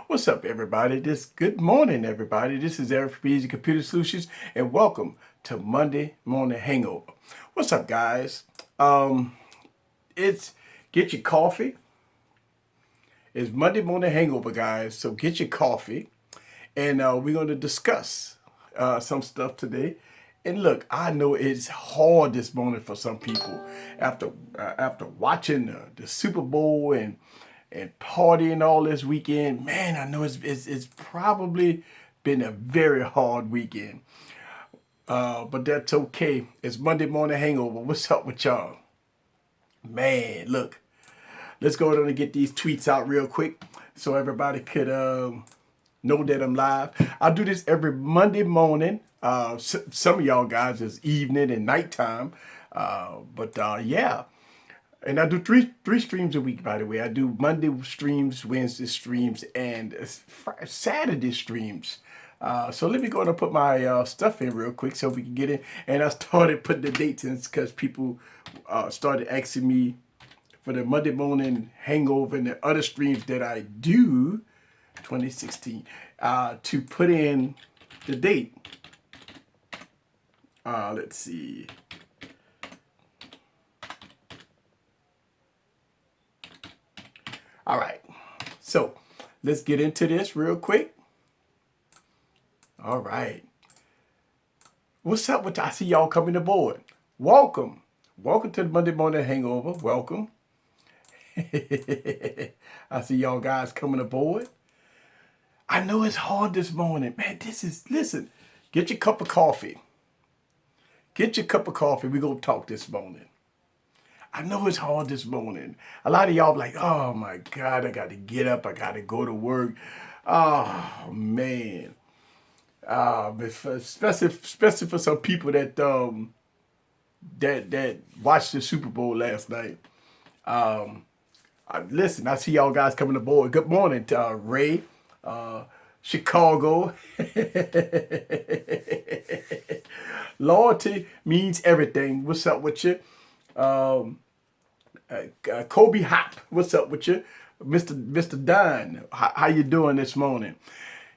What's up, everybody? Good morning, everybody. This is Eric from Easy Computer Solutions, and welcome to Monday Morning Hangover. What's up, guys? It's get your coffee. It's Monday Morning Hangover, guys. So get your coffee, and we're going to discuss some stuff today. And look, I know it's hard this morning for some people after watching the Super Bowl and partying all this weekend. Man, I know it's probably been a very hard weekend. But that's okay. It's Monday Morning Hangover. What's up with y'all? Man, look, let's go ahead and get these tweets out real quick so everybody could know that I'm live. I do this every Monday morning. Some of y'all guys is evening and nighttime. But yeah. And I do three streams a week, by the way. I do Monday streams, Wednesday streams, and Saturday streams. So let me go and put my stuff in real quick so we can get in. And I started putting the dates in because people started asking me for the Monday morning hangover and the other streams that I do, 2016, to put in the date. Let's see. All right, so let's get into this real quick. All right. What's up with I see y'all coming aboard. Welcome. Welcome to the Monday Morning Hangover. Welcome. I see y'all guys coming aboard. I know it's hard this morning. Man, listen, get your cup of coffee. Get your cup of coffee. We're going to talk this morning. I know it's hard this morning. A lot of y'all be like, oh my God, I got to get up. I got to go to work. Oh man. Especially for some people that watched the Super Bowl last night. Listen, I see y'all guys coming aboard. Good morning to Ray, Chicago. Loyalty means everything. What's up with you? Kobe Hop, what's up with you? Mr. Dunn, how you doing this morning?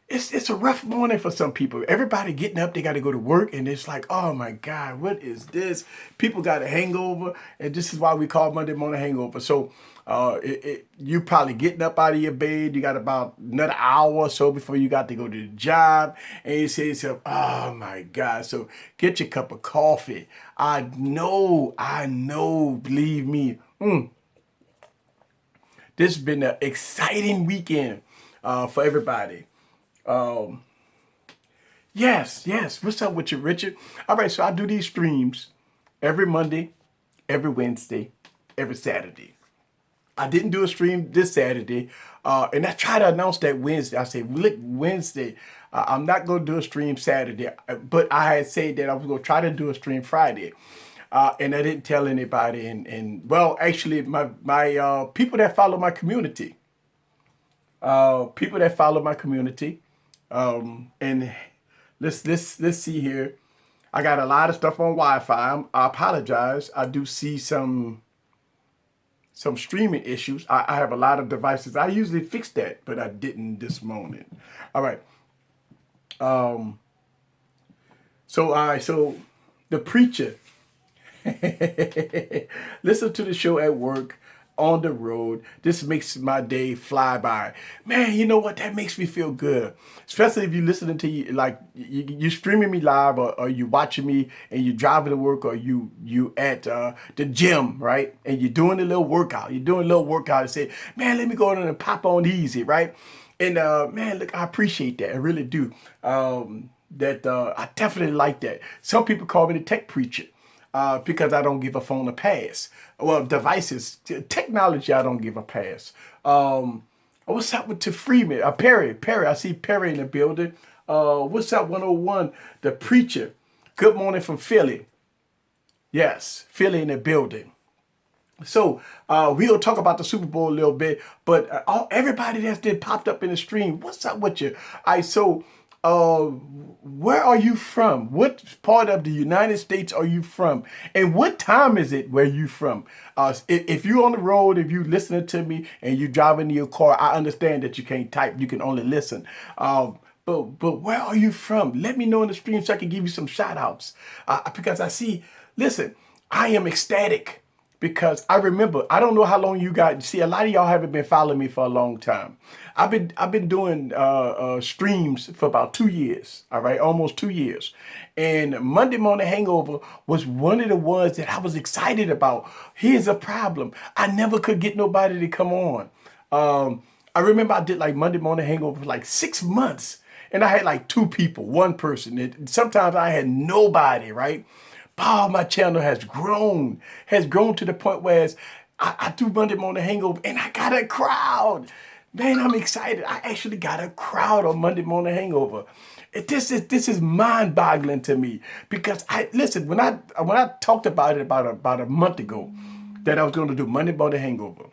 It's a rough morning for some people. Everybody getting up, they got to go to work, and it's like, oh my God, what is this? People got a hangover, and this is why we call Monday Morning Hangover. So you probably getting up out of your bed. You got about another hour or so before you got to go to the job, and you say to yourself, oh my God. So get your cup of coffee. I know, believe me. This has been an exciting weekend for everybody. Yes. What's up with you, Richard? All right, so I do these streams every Monday, every Wednesday, every Saturday. I didn't do a stream this Saturday, and I tried to announce that Wednesday. I said, look, Wednesday, I'm not going to do a stream Saturday, but I had said that I was going to try to do a stream Friday. And I didn't tell anybody. And well, actually, my people that follow my community, and let's see here. I got a lot of stuff on Wi-Fi. I apologize. I do see some streaming issues. I have a lot of devices. I usually fix that, but I didn't this morning. All right. So the preacher. Listen to the show at work, on the road. This makes my day fly by. Man, you know what? That makes me feel good. Especially if you're listening to you streaming me live or you watching me and you're driving to work or you at the gym, right? And you're doing a little workout. You're doing a little workout and say, man, let me go in and pop on easy, right? And man, look, I appreciate that. I really do. I definitely like that. Some people call me the tech preacher. Because I don't give a phone a pass. Well, devices, technology, I don't give a pass. What's up with Freeman? Perry, I see Perry in the building. What's up, 101? The preacher. Good morning from Philly. Yes, Philly in the building. So we'll talk about the Super Bowl a little bit, but everybody that's popped up in the stream, what's up with you? All right, so where are you from? What part of the United States are you from? And what time is it where you from? If you're on the road, if you listening to me and you driving in your car, I understand that you can't type. You can only listen. But where are you from? Let me know in the stream so I can give you some shout outs. Because I see, listen, I am ecstatic because I remember, I don't know how long you got. See, a lot of y'all haven't been following me for a long time. I've been doing streams for about 2 years. All right, almost 2 years. And Monday Morning Hangover was one of the ones that I was excited about. Here's a problem. I never could get nobody to come on. I remember I did like Monday Morning Hangover for like 6 months. And I had like 2 people, 1 person. And sometimes I had nobody, right? Oh, my channel has grown to the point where I do Monday Morning Hangover and I got a crowd. Man, I'm excited. I actually got a crowd on Monday Morning Hangover. This is mind-boggling to me because listen, when I talked about it about a month ago that I was going to do Monday Morning Hangover,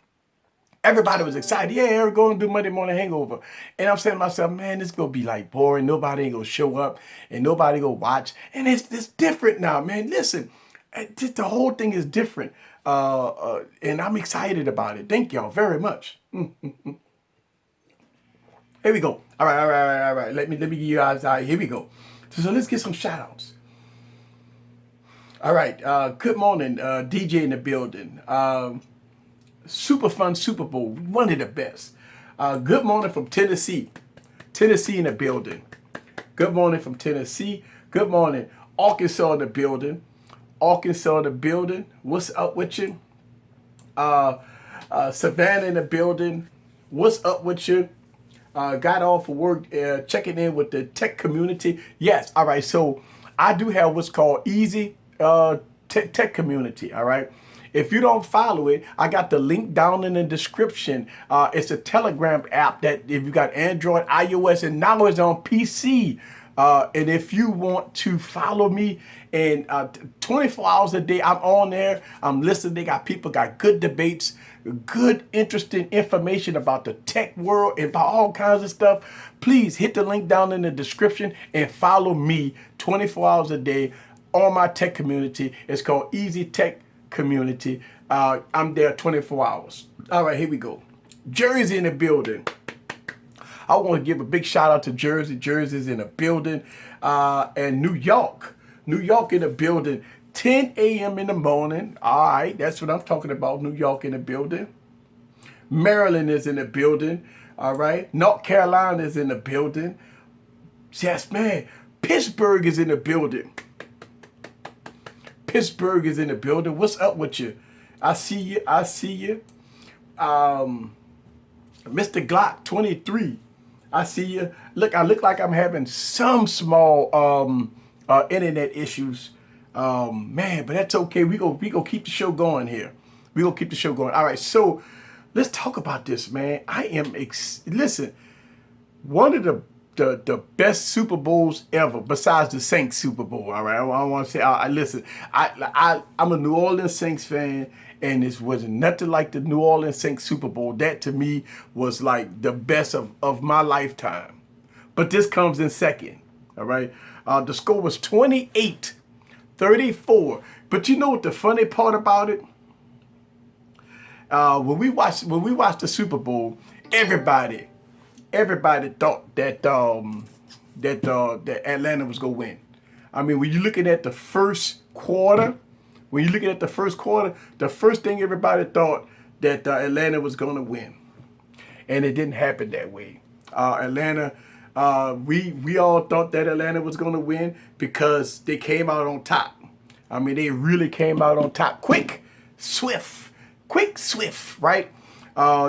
everybody was excited. Yeah, we're going to do Monday Morning Hangover. And I'm saying to myself, man, this is going to be like boring. Nobody ain't going to show up and nobody going to watch. And it's different now, man. Listen, the whole thing is different. And I'm excited about it. Thank y'all very much. Here we go. All right. Let me give you guys, here we go. So let's get some shout outs. All right. Good morning, DJ in the building. Super fun Super Bowl, one of the best. Good morning from Tennessee. Tennessee in the building. Good morning from Tennessee. Good morning, Arkansas in the building. Arkansas in the building. What's up with you? Savannah in the building. What's up with you? Got off of work, checking in with the tech community. Yes, all right. So I do have what's called Easy Tech Community. All right. If you don't follow it, I got the link down in the description. It's a Telegram app that if you got Android, iOS, and now it's on PC. And if you want to follow me, and 24 hours a day, I'm on there. I'm listening. They got people, got good debates, good, interesting information about the tech world and about all kinds of stuff. Please hit the link down in the description and follow me 24 hours a day on my tech community. It's called Easy Tech Community. I'm there 24 hours. All right, here we go. Jersey in the building. I want to give a big shout out to Jersey. Jersey's in the building. And New York in the building. 10 a.m. in the morning. All right, that's what I'm talking about. New York in the building. Maryland is in the building. All right. North Carolina is in the building. Yes, man. Pittsburgh is in the building. Pittsburgh is in the building. What's up with you? I see you. Mr. Glock 23. I see you. Look, I look like I'm having some small internet issues. Man, but that's okay. We go keep the show going here. We gonna keep the show going. All right, so let's talk about this, man. I am listen. One of the best Super Bowls ever, besides the Saints Super Bowl. All right, I want to say, listen. I'm a New Orleans Saints fan, and this was nothing like the New Orleans Saints Super Bowl. That to me was like the best of my lifetime. But this comes in second. All right, the score was 28-34. But you know what the funny part about it? When we watched the Super Bowl, everybody thought that that Atlanta was gonna win. I mean, when you're looking at the first quarter, the first thing everybody thought that Atlanta was gonna win, and it didn't happen that way. Atlanta, we all thought that Atlanta was gonna win because they came out on top. I mean, they really came out on top, quick, swift, right?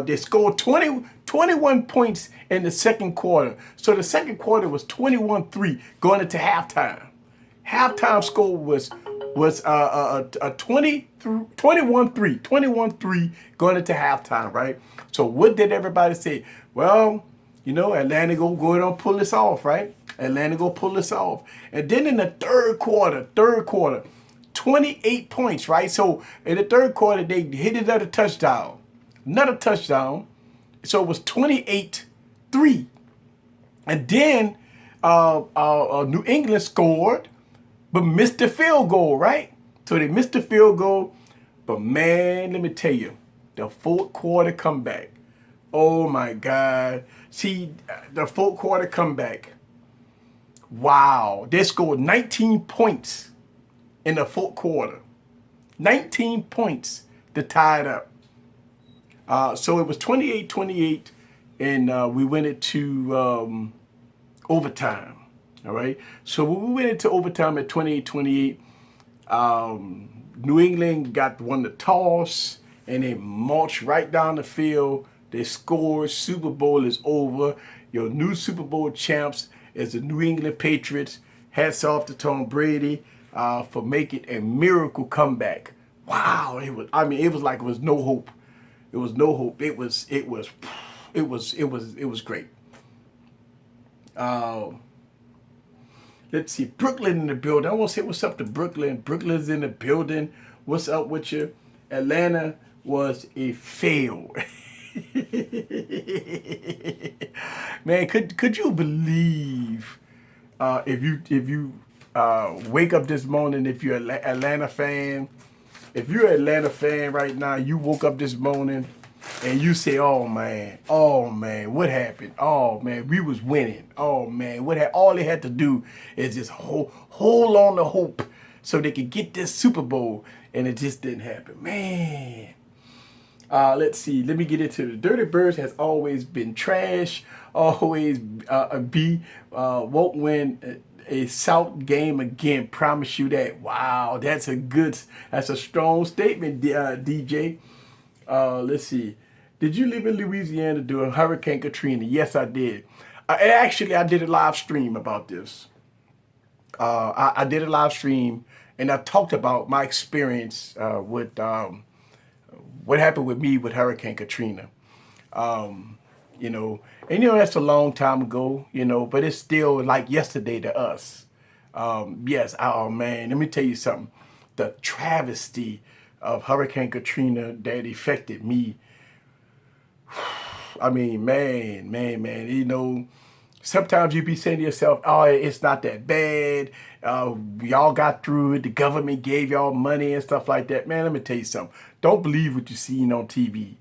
They scored 21 points in the second quarter. So the second quarter was 21-3 going into halftime. Halftime score was 21-3 going into halftime, right? So what did everybody say? Well, you know, Atlanta go ahead and pull this off, right? Atlanta go pull this off. And then in the third quarter, 28 points, right? So in the third quarter, they hit another touchdown. So it was 28-3. And then New England scored, but missed the field goal, right? So they missed the field goal. But man, let me tell you, the fourth quarter comeback. Oh my God. See, the fourth quarter comeback. Wow. They scored 19 points in the fourth quarter. 19 points to tie it up. So it was 28-28, and we went into overtime. All right. So when we went into overtime at 28-28, New England won the toss, and they marched right down the field. They scored. Super Bowl is over. Your new Super Bowl champs is the New England Patriots. Hats off to Tom Brady for making a miracle comeback. Wow, it was. I mean, it was like it was no hope. It was no hope. It was great. Let's see, Brooklyn in the building. I want to say what's up to Brooklyn. Brooklyn's in the building. What's up with you? Atlanta was a fail. Man, could you believe if you wake up this morning, if you're an Atlanta fan, if you're an Atlanta fan right now, you woke up this morning and you say, oh man, what happened? Oh man, we was winning. Oh man, all they had to do is just hold on to hope so they could get this Super Bowl, and it just didn't happen. Man. Let's see. Let me get into it. Dirty Birds has always been trash. Always won't win a South game again. Promise you that. Wow, that's a strong statement, DJ. Let's see. Did you live in Louisiana during Hurricane Katrina? Yes, I did. Actually, I did a live stream about this. I did a live stream, and I talked about my experience with what happened with me with Hurricane Katrina. You know, and that's a long time ago, but it's still like yesterday to us. Yes, oh man, let me tell you something. The travesty of Hurricane Katrina that affected me. I mean, man, sometimes you be saying to yourself, oh, it's not that bad. Y'all got through it. The government gave y'all money and stuff like that. Man, let me tell you something. Don't believe what you're seeing on TV.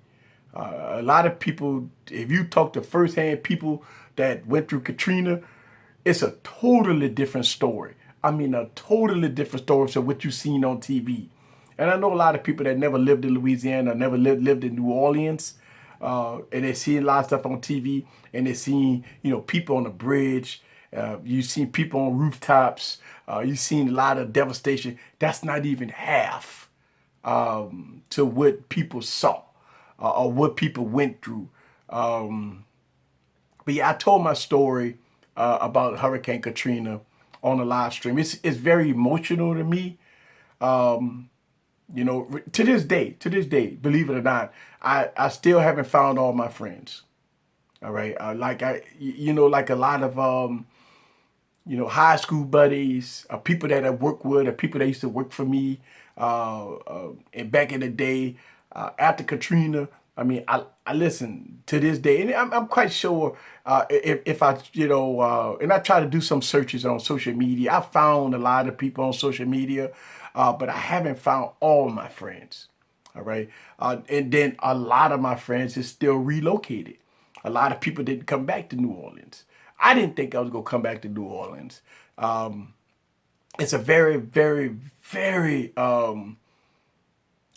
A lot of people, if you talk to firsthand people that went through Katrina, it's a totally different story. I mean, a totally different story from what you've seen on TV. And I know a lot of people that never lived in Louisiana, never lived in New Orleans, and they see a lot of stuff on TV, and they see, people on the bridge. You've seen people on rooftops. You've seen a lot of devastation. That's not even half to what people saw or what people went through. But yeah, I told my story about Hurricane Katrina on the live stream. It's very emotional to me. To this day, believe it or not, I still haven't found all my friends. All right. Like a lot of, high school buddies, people that I work with, or people that used to work for me, and back in the day, after Katrina. I mean, I listen to this day, and I'm quite sure if I, and I try to do some searches on social media. I found a lot of people on social media, but I haven't found all my friends. All right. And then a lot of my friends is still relocated. A lot of people didn't come back to New Orleans. I didn't think I was going to come back to New Orleans. It's a very, very, very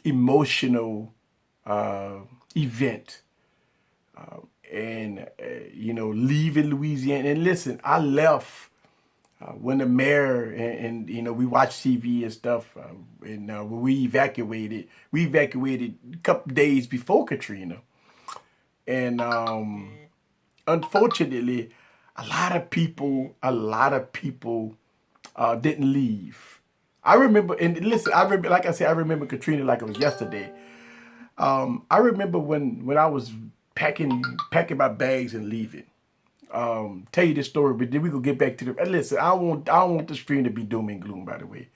emotional event. And leaving Louisiana. And listen, I left when the mayor and we watched TV and stuff, and when we evacuated a couple days before Katrina, and unfortunately, a lot of people didn't leave. I remember, and listen, like I said, I remember Katrina like it was yesterday. I remember when I was packing my bags and leaving. Tell you this story, but then we gonna get back to the. Listen, I don't want the stream to be doom and gloom, by the way.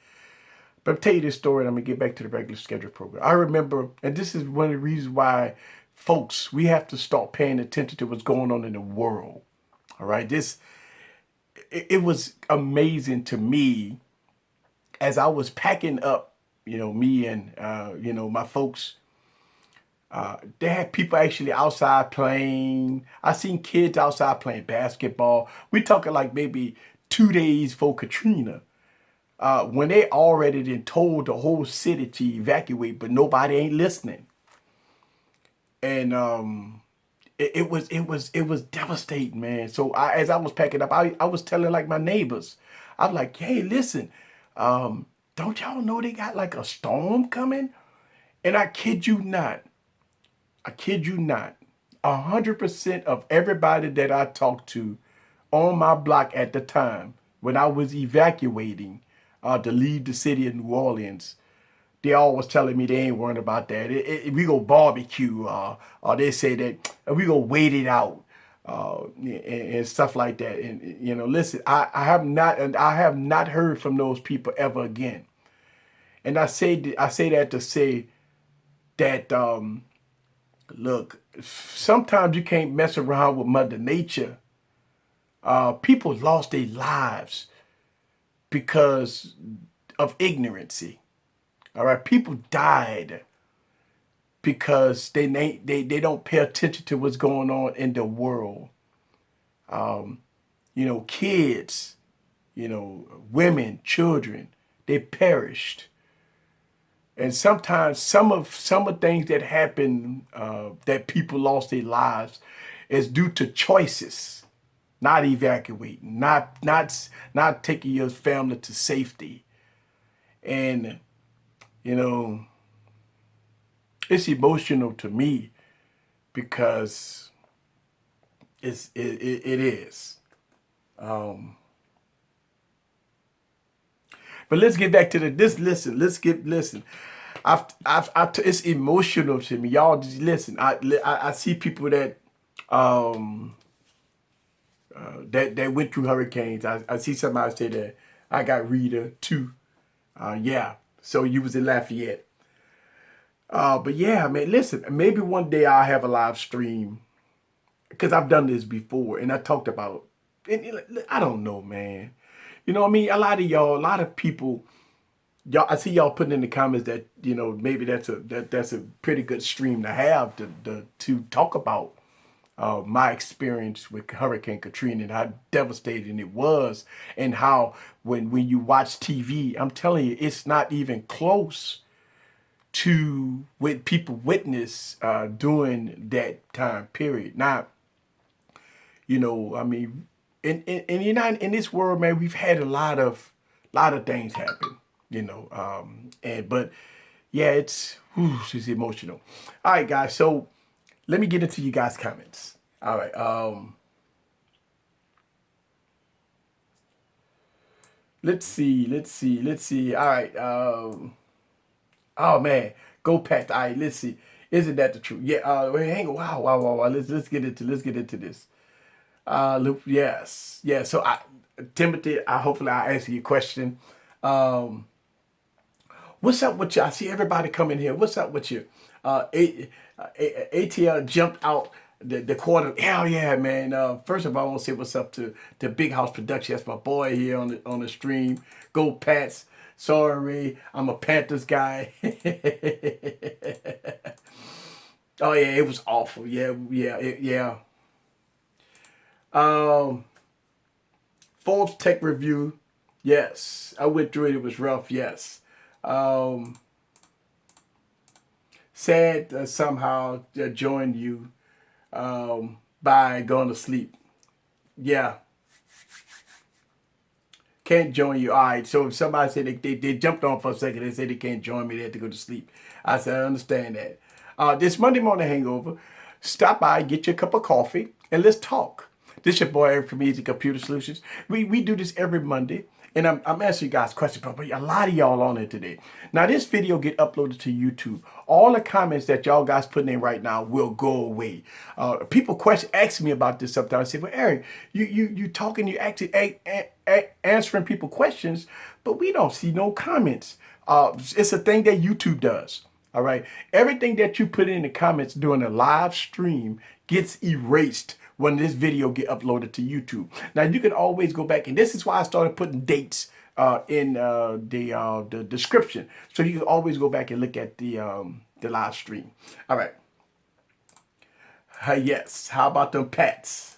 But I'll tell you this story, and I'm gonna get back to the regular schedule program. I remember, and this is one of the reasons why, folks, we have to start paying attention to what's going on in the world. All right, it was amazing to me as I was packing up, me and, my folks. They had people actually outside playing. I seen kids outside playing basketball. We talking like maybe 2 days for Katrina. When they already done told the whole city to evacuate, but nobody ain't listening. And it was devastating, man. So as I was packing up, I was telling like my neighbors, I was like, hey, listen, don't y'all know they got like a storm coming? And I kid you not, 100% of everybody that I talked to on my block at the time when I was evacuating to leave the city of New Orleans, they all was telling me they ain't worried about that. We go barbecue, or they say that we go wait it out, and stuff like that. And listen, I have not heard from those people ever again. And I say that to say that look, sometimes you can't mess around with Mother Nature. People lost their lives because of ignorancy. All right, people died because they don't pay attention to what's going on in the world. Kids, women, children, they perished. And sometimes some of things that happen, that people lost their lives, is due to choices, not evacuating, not taking your family to safety. And it's emotional to me because it is. But let's get back to this. Listen. It's emotional to me, y'all. Just listen. I see people that that went through hurricanes. I see somebody say that I got Rita too. Yeah. So you was in Lafayette. But yeah, man. Listen. Maybe one day I'll have a live stream because I've done this before and I talked about. And I don't know, man. You know what I mean? A lot of people, y'all. I see y'all putting in the comments that maybe that's a pretty good stream to have to talk about my experience with Hurricane Katrina and how devastating it was, and how when you watch TV, I'm telling you, it's not even close to what people witness during that time period. Now, I mean, in this world, man, we've had a lot of things happen, but yeah, it's emotional. All right, guys. So let me get into you guys' comments. All right. Let's see. All right. Oh man, go Pats. All right. Let's see. Isn't that the truth? Yeah. Hang on. Wow. Let's get into this. Yes. Yeah. So Timothy, hopefully I answer your question. Um, what's up with you? I see everybody coming here. What's up with you? ATL jumped out the quarter. Hell yeah, man. First of all, I want to say what's up to Big House Production. That's my boy here on the stream. Go Pats. Sorry, I'm a Panthers guy. Oh yeah, it was awful. Yeah. Um, Forbes Tech Review. Yes, I went through it. It was rough. Yes. Um, Sad somehow joined you by going to sleep. Yeah. Can't join you. All right. So if somebody said they jumped on for a second, they said they can't join me, they had to go to sleep. I said, I understand that. This Monday morning hangover, stop by, get you a cup of coffee, and let's talk. This your boy Eric from Easy Computer Solutions. We do this every Monday. And I'm answering you guys questions, but a lot of y'all on it today. Now, this video get uploaded to YouTube. All the comments that y'all guys putting in right now will go away. People ask me about this sometimes. I say, well, Eric, you talking, you actually answering people questions, but we don't see no comments. It's a thing that YouTube does. All right. Everything that you put in the comments during a live stream gets erased when this video get uploaded to YouTube. Now you can always go back, and this is why I started putting dates in the description, so you can always go back and look at the live stream. All right. Yes. How about them Pats?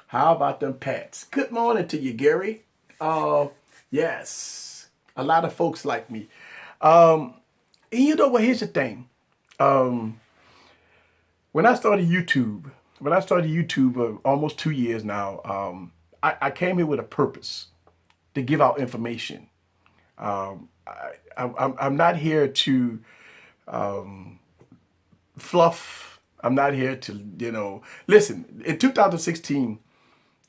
How about them Pats? Good morning to you, Gary. Yes. A lot of folks like me. And you know what? Here's the thing. When I started YouTube, almost 2 years now, I came here with a purpose to give out information. I'm not here to fluff. I'm not here to, listen, in 2016,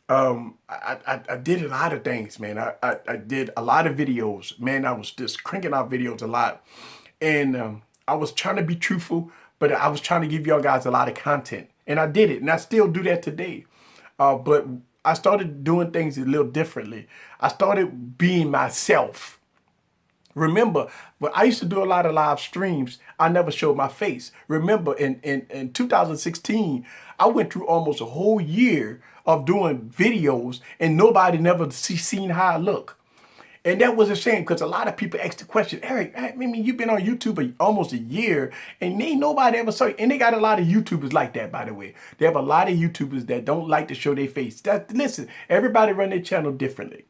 I did a lot of things, man. I did a lot of videos. Man, I was just cranking out videos a lot. And I was trying to be truthful, but I was trying to give y'all guys a lot of content. And I did it, and I still do that today. But I started doing things a little differently. I started being myself. Remember, when I used to do a lot of live streams, I never showed my face. Remember, in 2016, I went through almost a whole year of doing videos, and nobody never seen how I look. And that was a shame, because a lot of people asked the question, Eric, I mean, you've been on YouTube almost a year, and ain't nobody ever saw you. And they got a lot of YouTubers like that, by the way. They have a lot of YouTubers that don't like to show their face. Listen, everybody run their channel differently.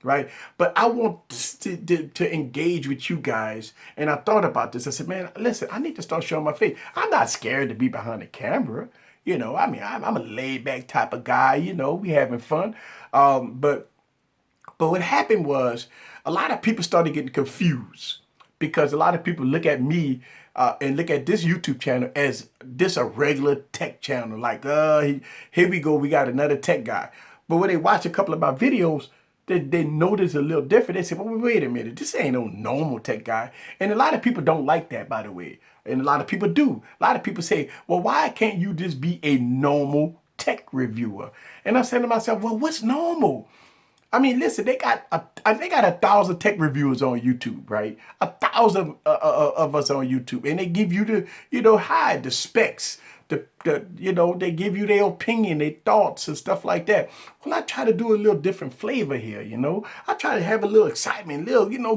Right. But I want to engage with you guys. And I thought about this. I said, man, listen, I need to start showing my face. I'm not scared to be behind the camera. I mean, I'm a laid back type of guy. We having fun. But what happened was a lot of people started getting confused, because a lot of people look at me and look at this YouTube channel as this a regular tech channel. Like, here we go. We got another tech guy. But when they watch a couple of my videos, they notice a little different. They say, well, wait a minute, this ain't no normal tech guy. And a lot of people don't like that, by the way. And a lot of people do. A lot of people say, well, why can't you just be a normal tech reviewer? And I'm saying to myself, well, what's normal? I mean, listen, they got 1,000 tech reviewers on YouTube, right? 1,000 of us on YouTube, and they give you the specs. They give you their opinion, their thoughts and stuff like that. Well, I try to do a little different flavor here, I try to have a little excitement,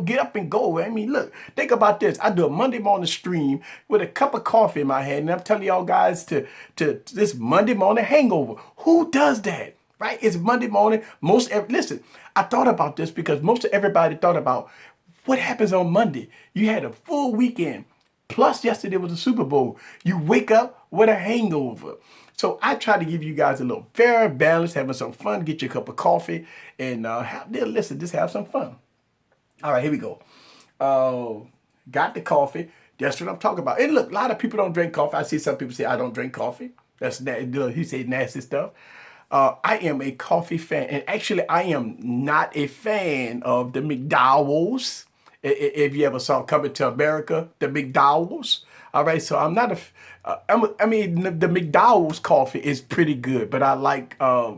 get up and go. I mean, look, think about this. I do a Monday morning stream with a cup of coffee in my hand, and I'm telling y'all guys to this Monday morning hangover. Who does that? Right? It's Monday morning. Listen, I thought about this because most of everybody thought about what happens on Monday. You had a full weekend. Plus, yesterday was the Super Bowl. You wake up with a hangover. So I try to give you guys a little fair balance, having some fun, get you a cup of coffee, and just have some fun. All right, here we go. Got the coffee. That's what I'm talking about. And look, a lot of people don't drink coffee. I see some people say, I don't drink coffee. He said nasty stuff. I am a coffee fan. And actually, I am not a fan of the McDowell's. If you ever saw Coming to America, the McDowell's. All right, so I'm not the McDowell's coffee is pretty good, but I like I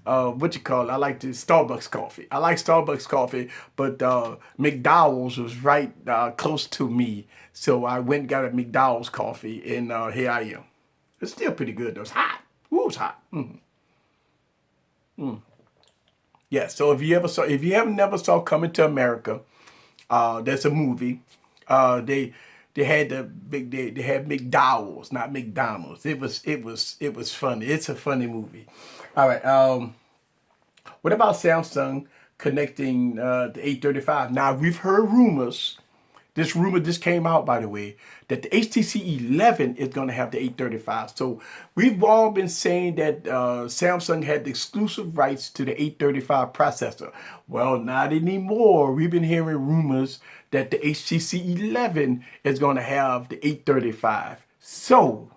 like the Starbucks coffee. I like Starbucks coffee, but McDowell's was right close to me, so I went and got a McDowell's coffee, and here I am. It's still pretty good though. It's hot. Ooh, it's hot. Yeah. So if you have never saw Coming to America. That's a movie. They had they had McDowell's, not McDonald's. It was funny. It's a funny movie. All right. What about Samsung connecting the 835? Now we've heard rumors. This rumor just came out, by the way, that the HTC 11 is going to have the 835. So we've all been saying that Samsung had the exclusive rights to the 835 processor. Well, not anymore. We've been hearing rumors that the HTC 11 is going to have the 835. So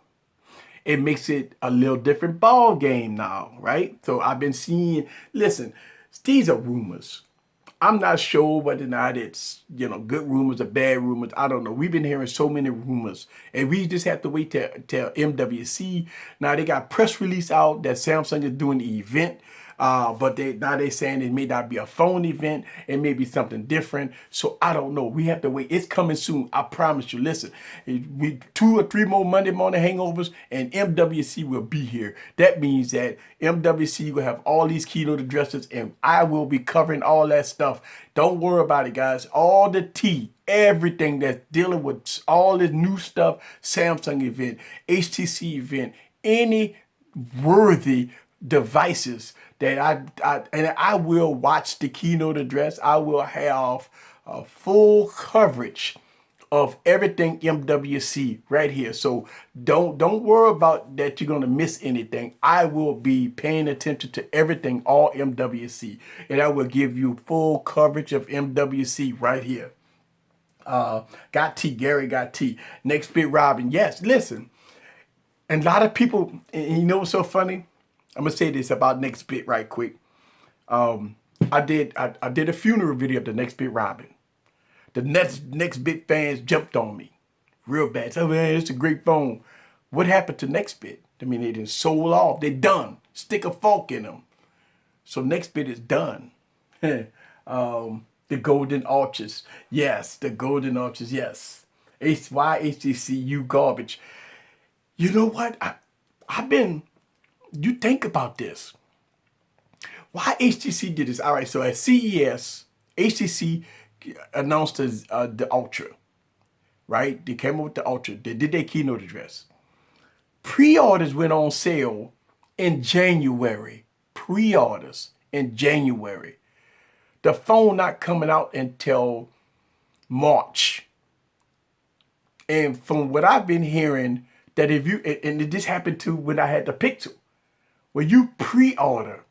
it makes it a little different ball game now, right? So I've been seeing, listen, these are rumors. I'm not sure whether or not it's, good rumors or bad rumors. I don't know. We've been hearing so many rumors, and we just have to wait till MWC. Now they got press release out that Samsung is doing the event. But now they saying it may not be a phone event. It may be something different. So I don't know. We have to wait. It's coming soon. I promise you. Listen, we 2 or 3 more Monday morning hangovers and MWC will be here. That means that MWC will have all these keynote addresses and I will be covering all that stuff. Don't worry about it, guys. All the tea, everything that's dealing with all this new stuff, Samsung event, HTC event, any worthy devices that I will watch the keynote address. I will have a full coverage of everything MWC right here. So don't worry about that you're gonna miss anything. I will be paying attention to everything, all MWC, and I will give you full coverage of MWC right here. Got T, Gary got T. Next Bit Robin. Yes, listen. And a lot of people, and you know what's so funny? I'm gonna say this about Next Bit right quick. I did a funeral video of the Next Bit Robin. The next Bit fans jumped on me real bad. So, man, it's a great phone. What happened to Next Bit? I mean, they didn't sold off. They done. Stick a fork in them. So Next Bit is done. The Golden Arches. Yes, the Golden Arches. Yes. Why HTC, you garbage. You know what? You think about this. Why HTC did this? All right, so at CES, HTC announced the Ultra, right? They came up with the Ultra. They did their keynote address. Pre-orders went on sale in January. Pre-orders in January. The phone not coming out until March. And from what I've been hearing, that if you, and this happened to when I had the Pixel, when you pre-order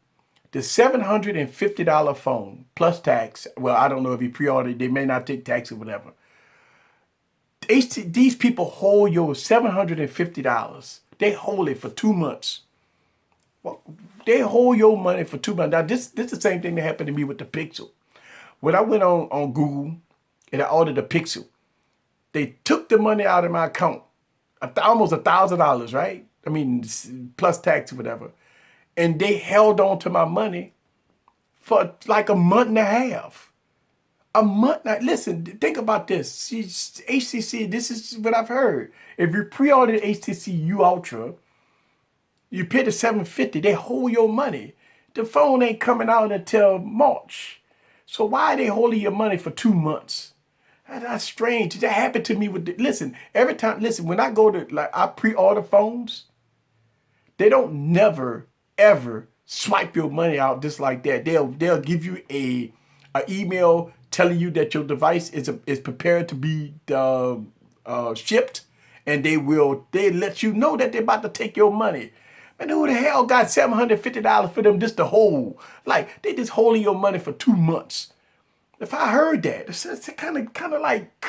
the $750 phone plus tax, well, I don't know if you pre-ordered, they may not take tax or whatever. These people hold your $750. They hold it for 2 months. Well, they hold your money for 2 months. Now, this is the same thing that happened to me with the Pixel. When I went on Google and I ordered the Pixel, they took the money out of my account, almost $1,000, right? I mean, plus tax or whatever. And they held on to my money for like a month and a half. A month. Now, listen, think about this. HTC, this is what I've heard. If you pre-ordered HTC U Ultra, you pay the $750, they hold your money. The phone ain't coming out until March. So why are they holding your money for 2 months? That's strange. That happened to me with listen, every time, listen, when I go to, like, I pre-order phones, they don't never, ever swipe your money out just like that. They'll give you a email telling you that your device is prepared to be shipped, and they let you know that they're about to take your money. Man, who the hell got $750 for them just to hold? Like, they just holding your money for 2 months. If I heard that, it's kind of like,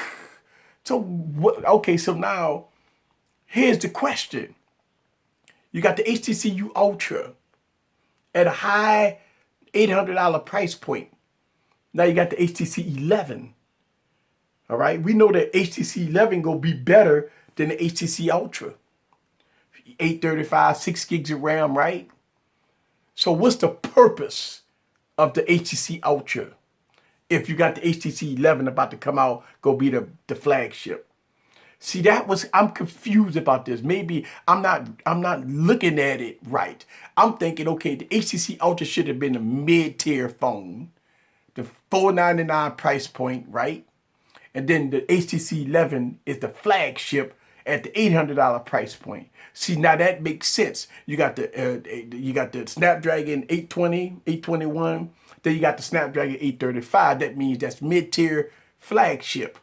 so what? Okay, so now here's the question. You got the HTC U Ultra at a high $800 price point. Now you got the HTC 11. All right, we know that HTC 11 gonna be better than the HTC Ultra. 835, 6 gigs of RAM, right? So what's the purpose of the HTC Ultra if you got the HTC 11 about to come out, go be the flagship? See, I'm confused about this. Maybe I'm not looking at it right. I'm thinking, okay, the HTC Ultra should have been a mid-tier phone, the $499 price point, right? And then the HTC 11 is the flagship at the $800 price point. See, now that makes sense. You got the Snapdragon 820, 821. Then you got the Snapdragon 835. That means that's mid-tier flagship.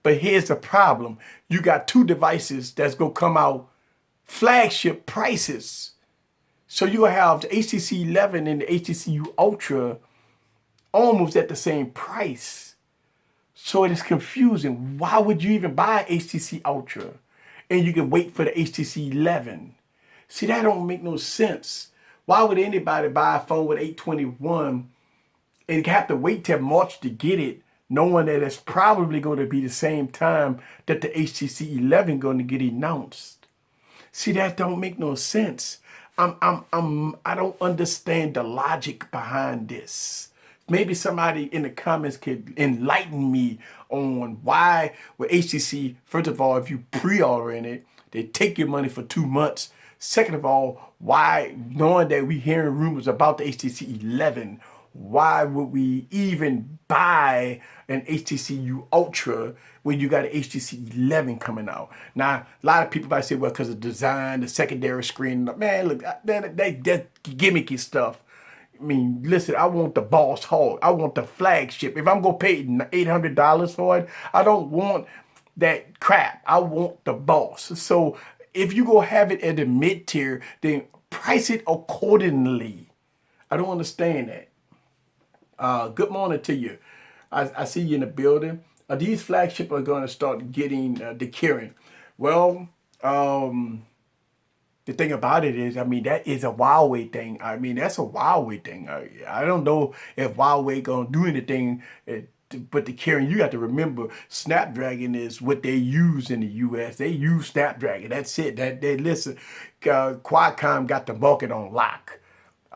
But here's the problem. You got 2 devices that's going to come out flagship prices. So you have the HTC 11 and the HTC U Ultra almost at the same price. So it is confusing. Why would you even buy HTC Ultra and you can wait for the HTC 11? See, that don't make no sense. Why would anybody buy a phone with 821 and have to wait till March to get it, knowing that it's probably going to be the same time that the HTC 11 going to get announced? See, that don't make no sense. I don't understand the logic behind this. Maybe somebody in the comments could enlighten me on why with HTC, first of all, if you pre-ordering it, they take your money for 2 months. Second of all, why, knowing that we hearing rumors about the HTC 11, why would we even buy an HTC Ultra when you got an HTC 11 coming out? Now, a lot of people might say, well, because of design, the secondary screen. Man, look, that's gimmicky stuff. I mean, listen, I want the boss hog. I want the flagship. If I'm going to pay $800 for it, I don't want that crap. I want the boss. So if you go have it at the mid-tier, then price it accordingly. I don't understand that. Good morning to you. I see you in the building. These flagship are going to start getting decaring. Well, the thing about it is, I mean, that is a Huawei thing. I mean, that's a Huawei thing. I don't know if Huawei going to do anything, but the carrying, you got to remember, Snapdragon is what they use in the U.S. They use Snapdragon. That's it. Listen, Qualcomm got the market on lock.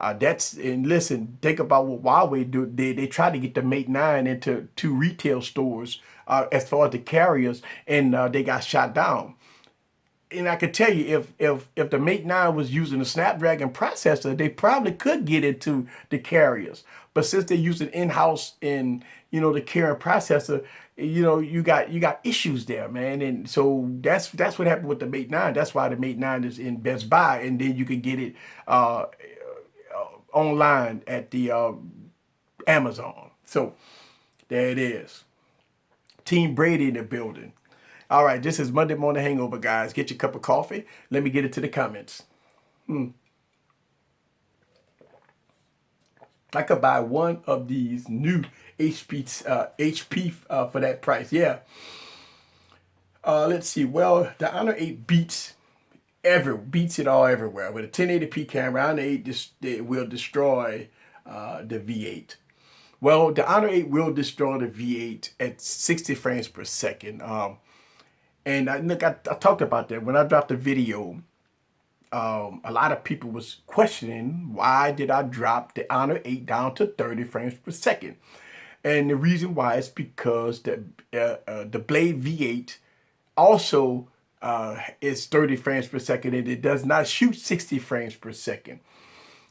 And listen, think about what Huawei do. They try to get the Mate 9 into 2 retail stores as far as the carriers, and they got shot down. And I can tell you, if the Mate 9 was using a Snapdragon processor, they probably could get into the carriers. But since they're using in-house in, the carrier processor, you got issues there, man. And so that's what happened with the Mate 9. That's why the Mate 9 is in Best Buy, and then you can get it online at the Amazon. So there it is. Team Brady in the building. All right, this is Monday Morning Hangover, guys. Get your cup of coffee. Let me get into the comments. I could buy one of these new HP for that price. Yeah. Let's see. Well, the Honor 8 beats it all everywhere. With a 1080p camera, Honor 8 will destroy the V8. Well, the Honor 8 will destroy the V8 at 60 frames per second. And I talked about that when I dropped the video. A lot of people was questioning, why did I drop the Honor 8 down to 30 frames per second? And the reason why is because the Blade V8 also is 30 frames per second, and it does not shoot 60 frames per second.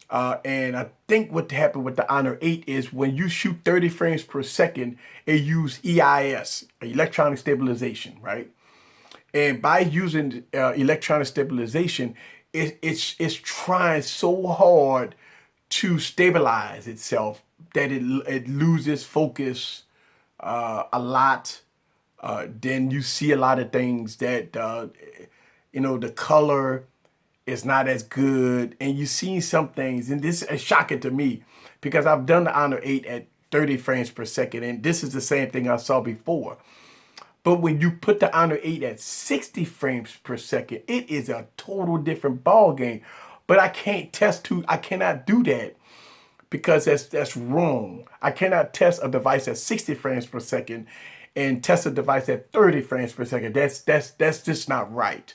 And I think what happened with the Honor 8 is when you shoot 30 frames per second, it uses EIS, electronic stabilization, right? And by using electronic stabilization, it's trying so hard to stabilize itself that it loses focus a lot. Then you see a lot of things that, the color is not as good. And you see some things, and this is shocking to me because I've done the Honor 8 at 30 frames per second, and this is the same thing I saw before. But when you put the Honor 8 at 60 frames per second, it is a total different ball game. But I cannot do that because that's wrong. I cannot test a device at 60 frames per second and test a device at 30 frames per second. That's just not right.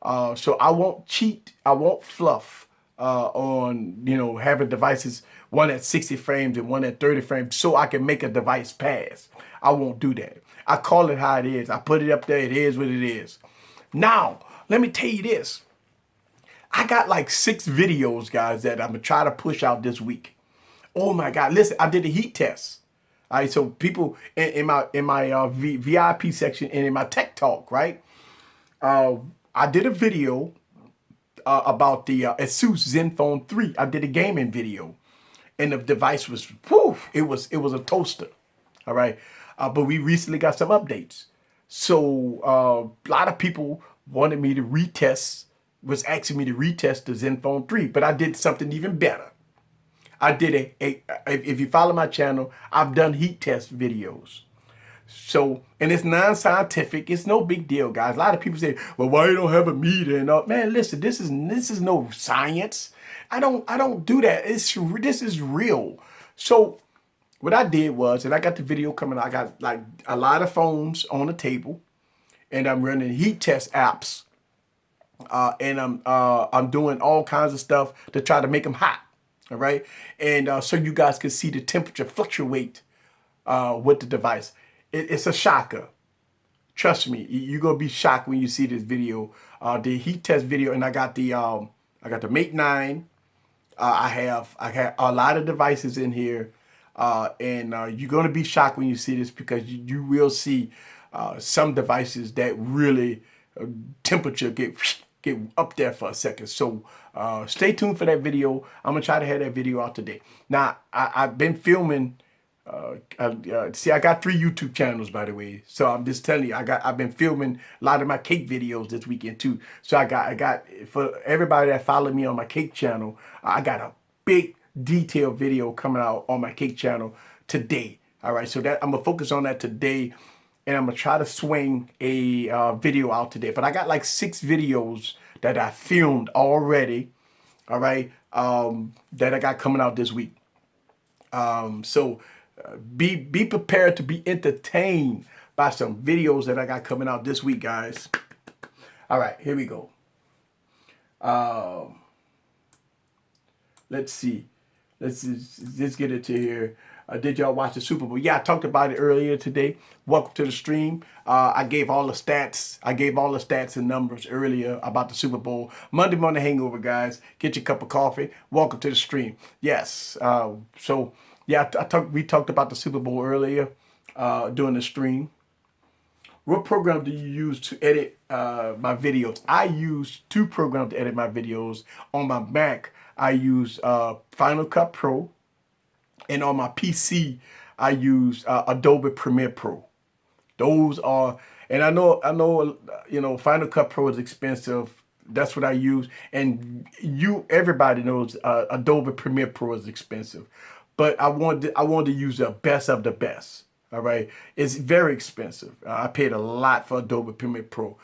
So I won't cheat. I won't fluff on having devices, one at 60 frames and one at 30 frames, so I can make a device pass. I won't do that. I call it how it is. I put it up there. It is what it is. Now, let me tell you this. I got like 6 videos, guys, that I'm going to try to push out this week. Oh, my God. Listen, I did a heat test. All right, so people in my VIP section and in my Tech Talk, right? I did a video about the Asus Zenfone 3. I did a gaming video. And the device was, it was a toaster. All right. But we recently got some updates. So a lot of people wanted me to was asking me to retest the Zenfone 3, but I did something even better. I did if you follow my channel, I've done heat test videos. So, and it's non-scientific. It's no big deal, guys. A lot of people say, well, why you don't have a meter and all? Man, listen, this is no science. I don't do that. This is real. So what I did was, and I got the video coming, I got like a lot of phones on the table, and I'm running heat test apps. and I'm doing all kinds of stuff to try to make them hot. All right, and so you guys can see the temperature fluctuate with the device. It's a shocker. Trust me, you're gonna be shocked when you see this video, the heat test video. And I got the Mate 9. I have a lot of devices in here, and you're gonna be shocked when you see this, because you will see some devices that really temperature get up there for a second. So stay tuned for that video. I'm gonna try to have that video out today. Now I've been filming. See, I got 3 YouTube channels, by the way. So I'm just telling you, I've been filming a lot of my cake videos this weekend too. So I got for everybody that followed me on my cake channel, I got a big detailed video coming out on my cake channel today. All right, so that I'm gonna focus on that today, and I'm gonna try to swing a video out today. But I got like 6 videos that I filmed already. All right, that I got coming out this week. So be prepared to be entertained by some videos that I got coming out this week, guys. All right, here we go. Let's see. Let's get it to here. Did y'all watch the Super Bowl? Yeah, I talked about it earlier today. Welcome to the stream. I gave all the stats. I gave all the stats and numbers earlier about the Super Bowl. Monday morning hangover, guys. Get your cup of coffee. Welcome to the stream. Yes. So yeah, we talked about the Super Bowl earlier during the stream. What program do you use to edit my videos? I use 2 programs to edit my videos. On my Mac, I use Final Cut Pro. And on my PC, I use Adobe Premiere Pro. Those are, and I know, you know, Final Cut Pro is expensive. That's what I use. And everybody knows Adobe Premiere Pro is expensive. But I wanted to use the best of the best. All right, it's very expensive. I paid a lot for Adobe Premiere Pro.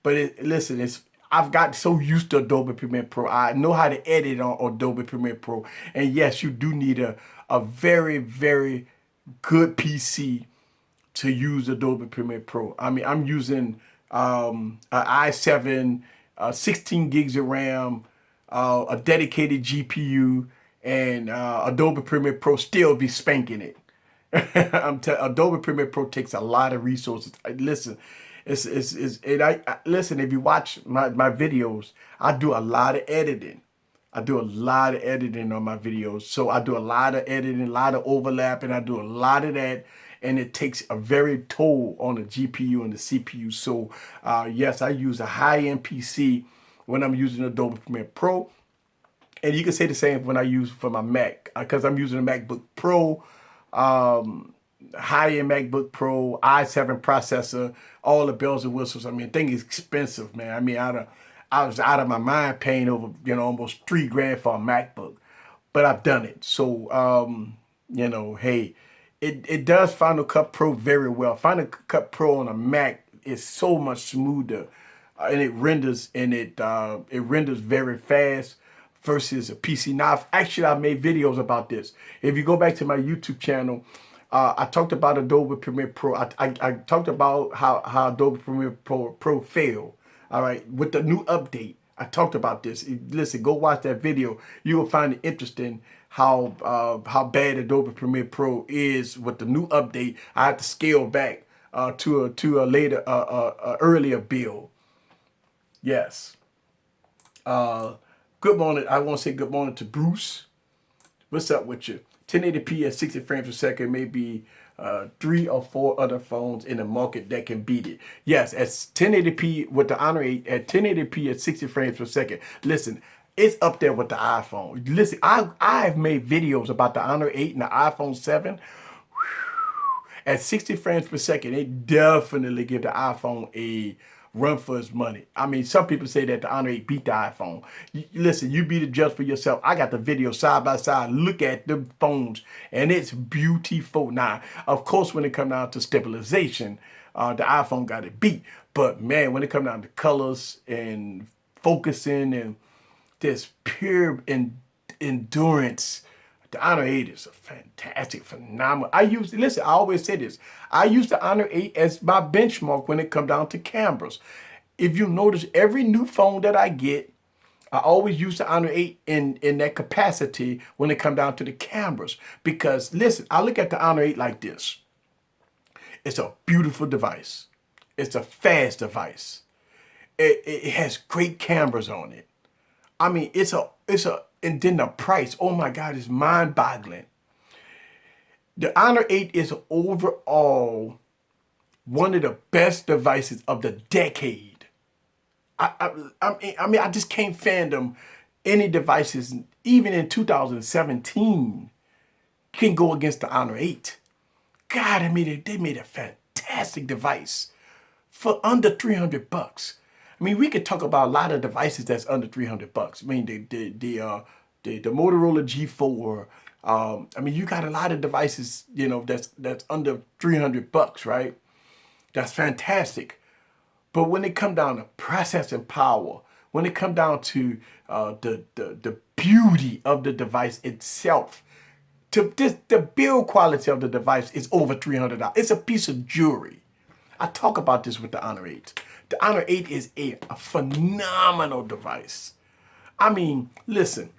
Listen, I've got so used to Adobe Premiere Pro. I know how to edit on Adobe Premiere Pro. And yes, you do need a very, very good PC to use Adobe Premiere Pro. I mean, I'm using an i7, 16 gigs of RAM, a dedicated GPU, and Adobe Premiere Pro still be spanking it. Adobe Premiere Pro takes a lot of resources. Listen, listen, if you watch my videos, I do a lot of editing. I do a lot of editing on my videos. So I do a lot of editing, a lot of overlap, and I do a lot of that. And it takes a very toll on the GPU and the CPU. So yes, I use a high-end PC when I'm using Adobe Premiere Pro. And you can say the same when I use for my Mac, because I'm using a MacBook Pro, high-end MacBook Pro, i7 processor, all the bells and whistles. I mean, the thing is expensive, man. I mean, I was out of my mind paying over, you know, almost $3,000 for a MacBook, but I've done it. So, you know, hey, it does Final Cut Pro very well. Final Cut Pro on a Mac is so much smoother, and it renders very fast versus a PC. Now, I've made videos about this. If you go back to my YouTube channel, I talked about Adobe Premiere Pro. I talked about how Adobe Premiere Pro failed. All right, with the new update, I talked about this. Listen, go watch that video. You will find it interesting how bad Adobe Premiere Pro is with the new update. I had to scale back to a later earlier build. Yes. Good morning. I want to say good morning to Bruce. What's up with you? 1080p at 60 frames per second, maybe 3 or 4 other phones in the market that can beat it. Yes, at 1080p with the Honor 8 at 1080p at 60 frames per second. Listen, it's up there with the iPhone. Listen, I've made videos about the Honor 8 and the iPhone 7. At 60 frames per second, they definitely give the iPhone a run for its money. I mean, some people say that the Honor 8 beat the iPhone. Listen, you be the judge for yourself. I got the video side by side. Look at the phones, and it's beautiful. Now, of course, when it comes down to stabilization, the iPhone got it beat. But man, when it comes down to colors and focusing and this pure endurance, the Honor 8 is a fantastic, phenomenal. Listen, I always say this. I use the Honor 8 as my benchmark when it comes down to cameras. if you notice, every new phone that I get, I always use the Honor 8 in that capacity when it comes down to the cameras. Because listen, I look at the Honor 8 like this. It's a beautiful device. It's a fast device. It has great cameras on it. I mean, and then the price, oh my God, it's mind-boggling. The Honor 8 is overall one of the best devices of the decade. I mean, I just can't fathom any devices, even in 2017, can go against the Honor 8. God, they made a fantastic device for under $300. I mean, we could talk about a lot of devices that's under $300. I mean, the Motorola G4. I mean, you got a lot of devices, you know, that's under $300, right? That's fantastic. But when it come down to processing power, when it come down to the beauty of the device itself, the build quality of the device is over $300. It's a piece of jewelry. I talk about this with the Honor 8. The Honor 8 is a phenomenal device. I mean, listen,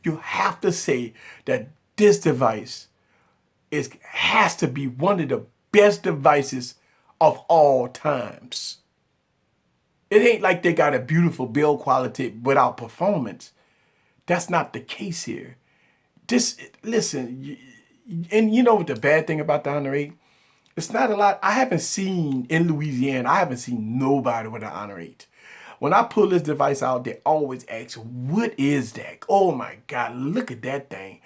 you have to say that this device has to be one of the best devices of all times. It ain't like they got a beautiful build quality without performance. That's not the case here. Listen, and you know what the bad thing about the Honor 8? It's not a lot. I haven't seen in Louisiana, I haven't seen nobody with an Honor 8. When I pull this device out, they always ask, what is that? Oh my God, look at that thing.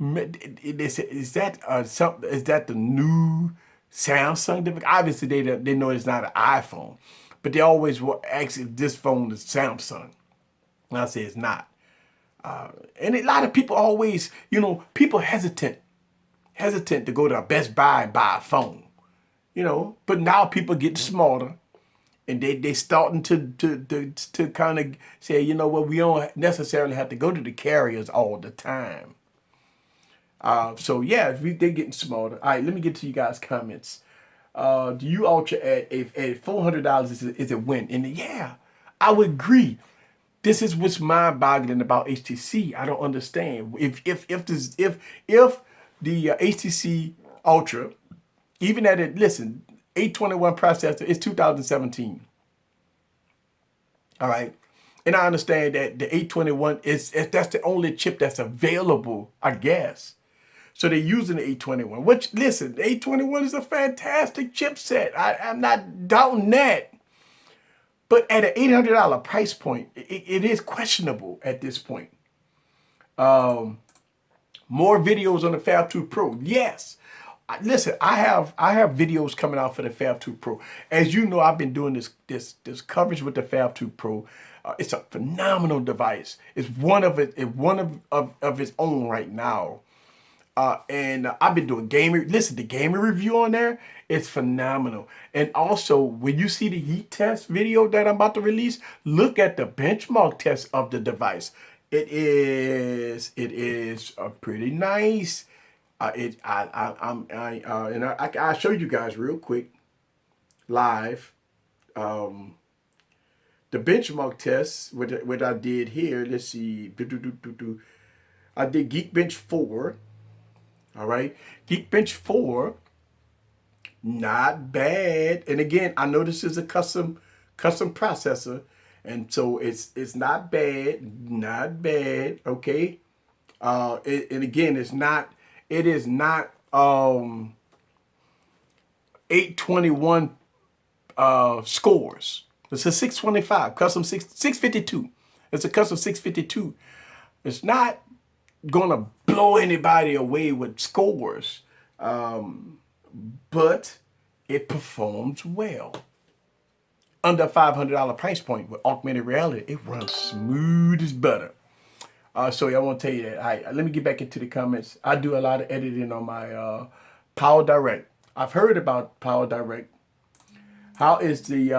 Is that the new Samsung device? Obviously, they know it's not an iPhone. But they always ask if this phone is Samsung. And I say it's not. And a lot of people always, you know, people hesitant to go to Best Buy and buy a phone. You know, but now people get smarter. And they starting to kind of say, you know what, we don't necessarily have to go to the carriers all the time. So yeah, they're getting smarter. All right, let me get to you guys' comments. Do you Ultra at $400 is a win? And yeah, I would agree. This is what's mind-boggling about HTC. I don't understand if the HTC Ultra, even at it, listen, 821 processor is 2017. All right, and I understand that the 821 that's the only chip that's available, I guess. So they're using the 821, which, listen, the 821 is a fantastic chipset. I'm not doubting that. But at an $800 price point, it is questionable at this point. More videos on the Fab 2 Pro. Yes. Listen, I have videos coming out for the Fab 2 Pro. As you know, I've been doing this coverage with the Fab 2 Pro. It's a phenomenal device. It's one of its own right now. And I've been doing the gaming review on there. It's phenomenal. And also, when you see the heat test video that I'm about to release, look at the benchmark test of the device. It is pretty nice. I'll show you guys real quick, live, the benchmark test, what I did here. Let's see. I did Geekbench 4. All right, Geekbench 4, not bad. And again, I know this is a custom processor, and so it's not bad, okay. And again, it is not 821 scores. It's a 625 custom 652. It's a custom 652. It's not gonna blow anybody away with scores, but it performs well. Under $500 price point with augmented reality, it runs smooth as butter. So I want to tell you that. All right, let me get back into the comments. I do a lot of editing on my Power Direct. I've heard about Power Direct. How is the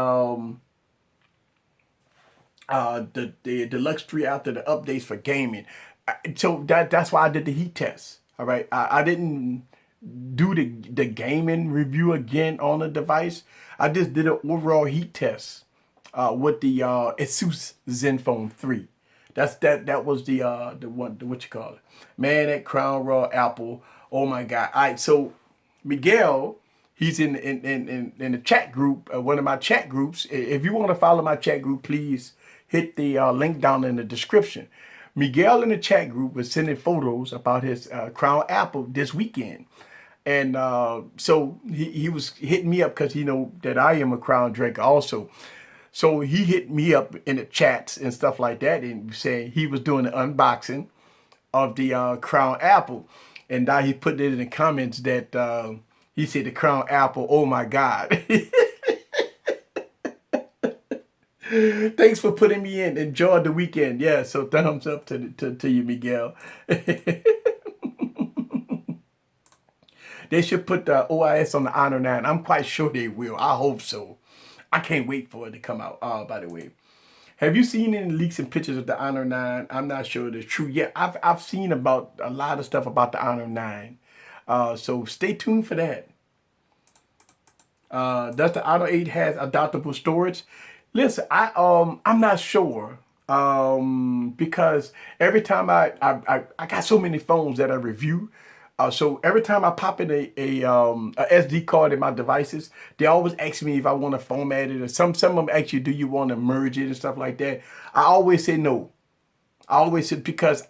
Deluxe 3 after the updates for gaming? So that's why I did the heat test. All right, I didn't do the gaming review again on the device. I just did an overall heat test with the Asus Zenfone 3. That was the one, what you call it. Man, that Crown Raw Apple. Oh my God. All right, so Miguel, he's in the chat group, one of my chat groups. If you want to follow my chat group, please hit the link down in the description. Miguel in the chat group was sending photos about his Crown Apple this weekend. And so he was hitting me up because he know that I am a Crown drinker also. So he hit me up in the chats and stuff like that and saying he was doing the unboxing of the Crown Apple. And now he put it in the comments that he said the Crown Apple, oh my God. Thanks for putting me in. Enjoy the weekend. Yeah, so thumbs up to you, Miguel. They should put the OIS on the Honor 9. I'm quite sure they will. I hope so. I can't wait for it to come out. By the way, have you seen any leaks and pictures of the Honor 9? I'm not sure it's true yet. I've seen about a lot of stuff about the Honor 9. So stay tuned for that. Does the Honor 8 has adaptable storage? Listen, I'm not sure. Because every time I got so many phones that I review. So every time I pop in a SD card in my devices, they always ask me if I want to format it, or some of them ask you, do you want to merge it and stuff like that. I always say no. I always say, because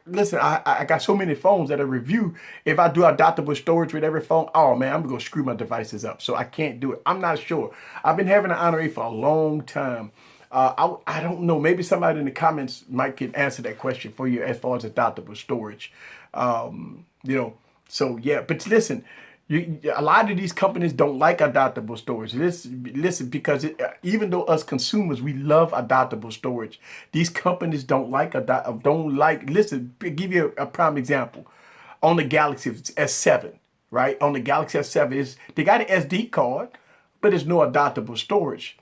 listen, I got so many phones that I review. If I do adaptable storage with every phone, oh man, I'm gonna screw my devices up. So I can't do it. I'm not sure. I've been having an Honor 8 for a long time. I don't know. Maybe somebody in the comments might can answer that question for you as far as adaptable storage. So yeah, but listen, a lot of these companies don't like adaptable storage. Listen, because even though us consumers, we love adaptable storage, these companies don't like, listen, give you a prime example. On the Galaxy S7, right? On the Galaxy S7, they got an SD card, but there's no adaptable storage.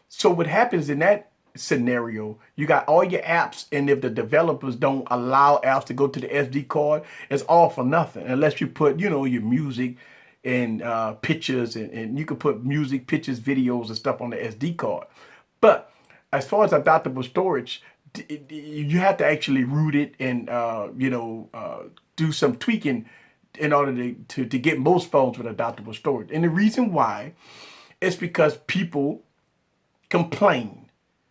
So what happens in that scenario, you got all your apps, and if the developers don't allow apps to go to the SD card, it's all for nothing unless you put, your music and pictures, and you can put music, pictures, videos, and stuff on the SD card. But as far as adaptable storage, you have to actually root it and do some tweaking in order to get most phones with adaptable storage. And the reason why is because people complain.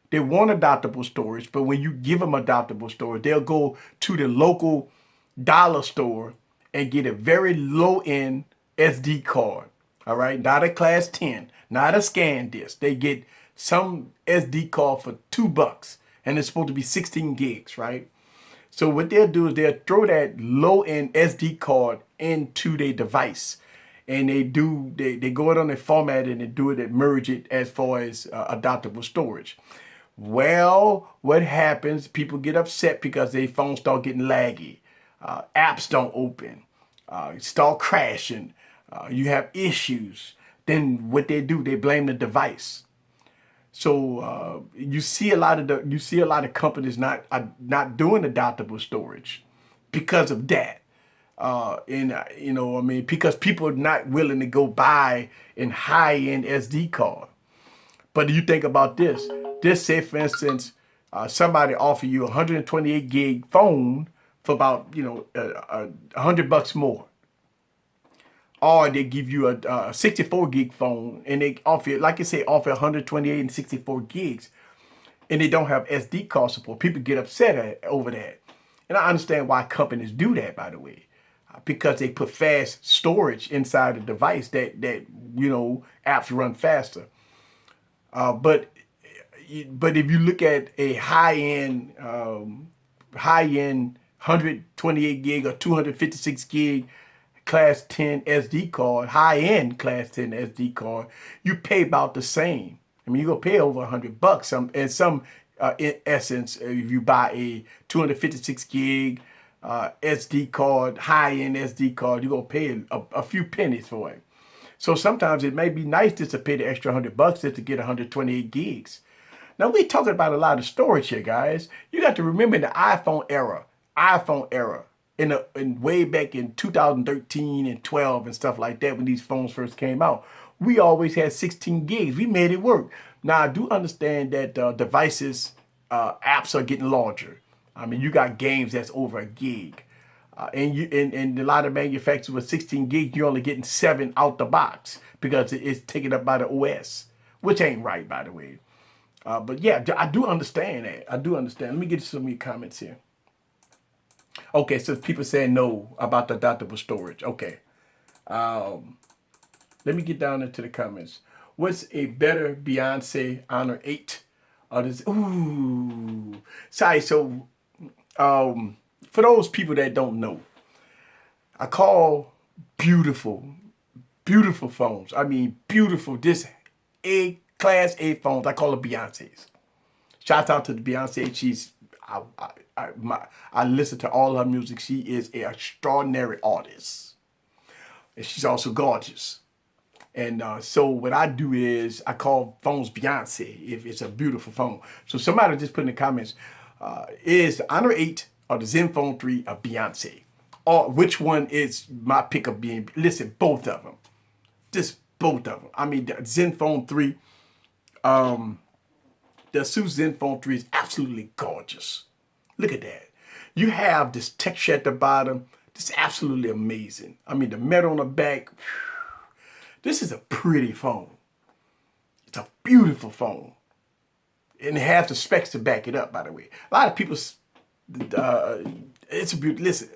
They want adaptable storage, but when you give them adaptable storage, they'll go to the local dollar store and get a very low-end SD card. All right, not a class 10, not a scan disc. They get some SD card for $2, and it's supposed to be 16 gigs, right? So what they'll do is they'll throw that low-end SD card into their device. And they go it on the format and they do it and merge it as far as adaptable storage. Well, what happens? People get upset because their phones start getting laggy. Apps don't open. Start crashing. You have issues. Then what they do? They blame the device. So you see a lot of companies not doing adaptable storage because of that. Because people are not willing to go buy a high-end SD card. But you think about this. Say, for instance, somebody offer you a 128 gig phone for about, $100 more. Or they give you a 64 gig phone and they offer, like I say, offer 128 and 64 gigs. And they don't have SD card support. People get upset over that. And I understand why companies do that, by the way. Because they put fast storage inside the device that apps run faster. But if you look at a high-end 128 gig or 256 gig class 10 SD card, high-end class 10 SD card, you pay about the same. I mean, you're gonna pay over $100. In essence, if you buy a 256 gig SD card, high-end SD card, you're going to pay a few pennies for it. So sometimes it may be nice just to pay the extra $100 just to get 128 gigs. Now, we're talking about a lot of storage here, guys. You got to remember the iPhone era, in way back in 2013 and 12 and stuff like that, when these phones first came out. We always had 16 gigs. We made it work. Now, I do understand that devices, apps are getting larger. I mean, you got games that's over a gig. And a lot of manufacturers with 16 gigs, you're only getting 7 out the box because it's taken up by the OS, which ain't right, by the way. But yeah, I do understand that. I do understand. Let me get some of your comments here. Okay, so people saying no about the adaptable storage. Okay. Let me get down into the comments. What's a better Beyonce Honor 8? Ooh. Sorry, so for those people that don't know, I call beautiful, beautiful phones. I mean, beautiful. This class A phones. I call them Beyonce's. Shout out to the Beyonce. I listen to all her music. She is an extraordinary artist, and she's also gorgeous. And so what I do is I call phones Beyonce if it's a beautiful phone. So somebody just put in the comments, is the Honor 8 or the Zenfone 3 a Beyonce? Or which one is my pick of being? Listen, both of them. Just both of them. I mean, the Zenfone 3, the Asus Zenfone 3 is absolutely gorgeous. Look at that. You have this texture at the bottom. This is absolutely amazing. I mean, the metal on the back. Whew. This is a pretty phone. It's a beautiful phone. And it has the specs to back it up, by the way. A lot of people, it's a beautiful, listen,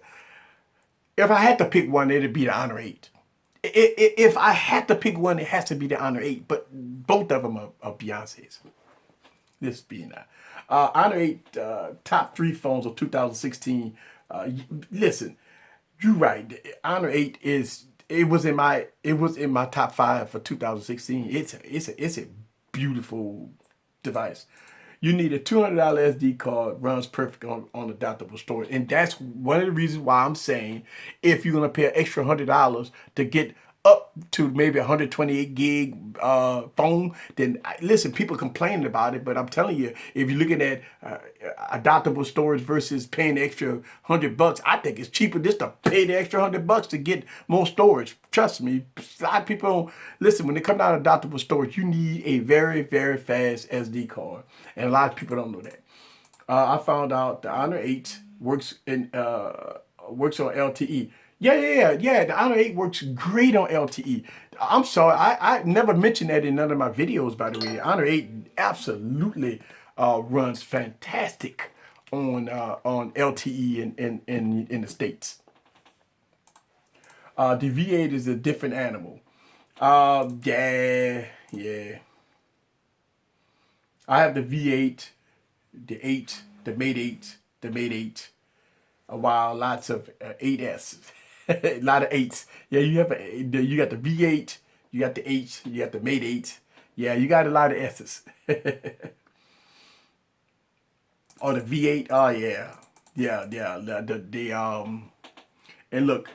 if I had to pick one, it'd be the Honor 8. If I had to pick one, it has to be the Honor 8. But both of them are Beyonce's. This being that. Honor 8 top 3 phones of 2016. Listen, you're right. The Honor 8 is... It was in my top 5 for 2016. It's a beautiful device. You need a $200 SD card, runs perfect on adaptable storage. And that's one of the reasons why I'm saying if you're gonna pay an extra $100 to get up to maybe 128 gig phone, then listen, people complaining about it, but I'm telling you, if you're looking at adaptable storage versus paying the extra $100, I think it's cheaper just to pay the extra $100 to get more storage. Trust me, a lot of people don't listen. When they come down to adaptable storage, you need a very, very fast SD card, and a lot of people don't know that. I found out the Honor 8 works on LTE. Yeah. The Honor 8 works great on LTE. I'm sorry, I never mentioned that in none of my videos, by the way. Honor 8 absolutely runs fantastic on LTE in the States. The V8 is a different animal. Yeah. I have the V8, the 8, the Mate 8, the Mate 8. Wow, lots of 8S. A lot of 8s. Yeah, you got the V8, you got the 8, you got the Mate 8. Yeah, you got a lot of S's. Or the V8. Oh yeah. And look,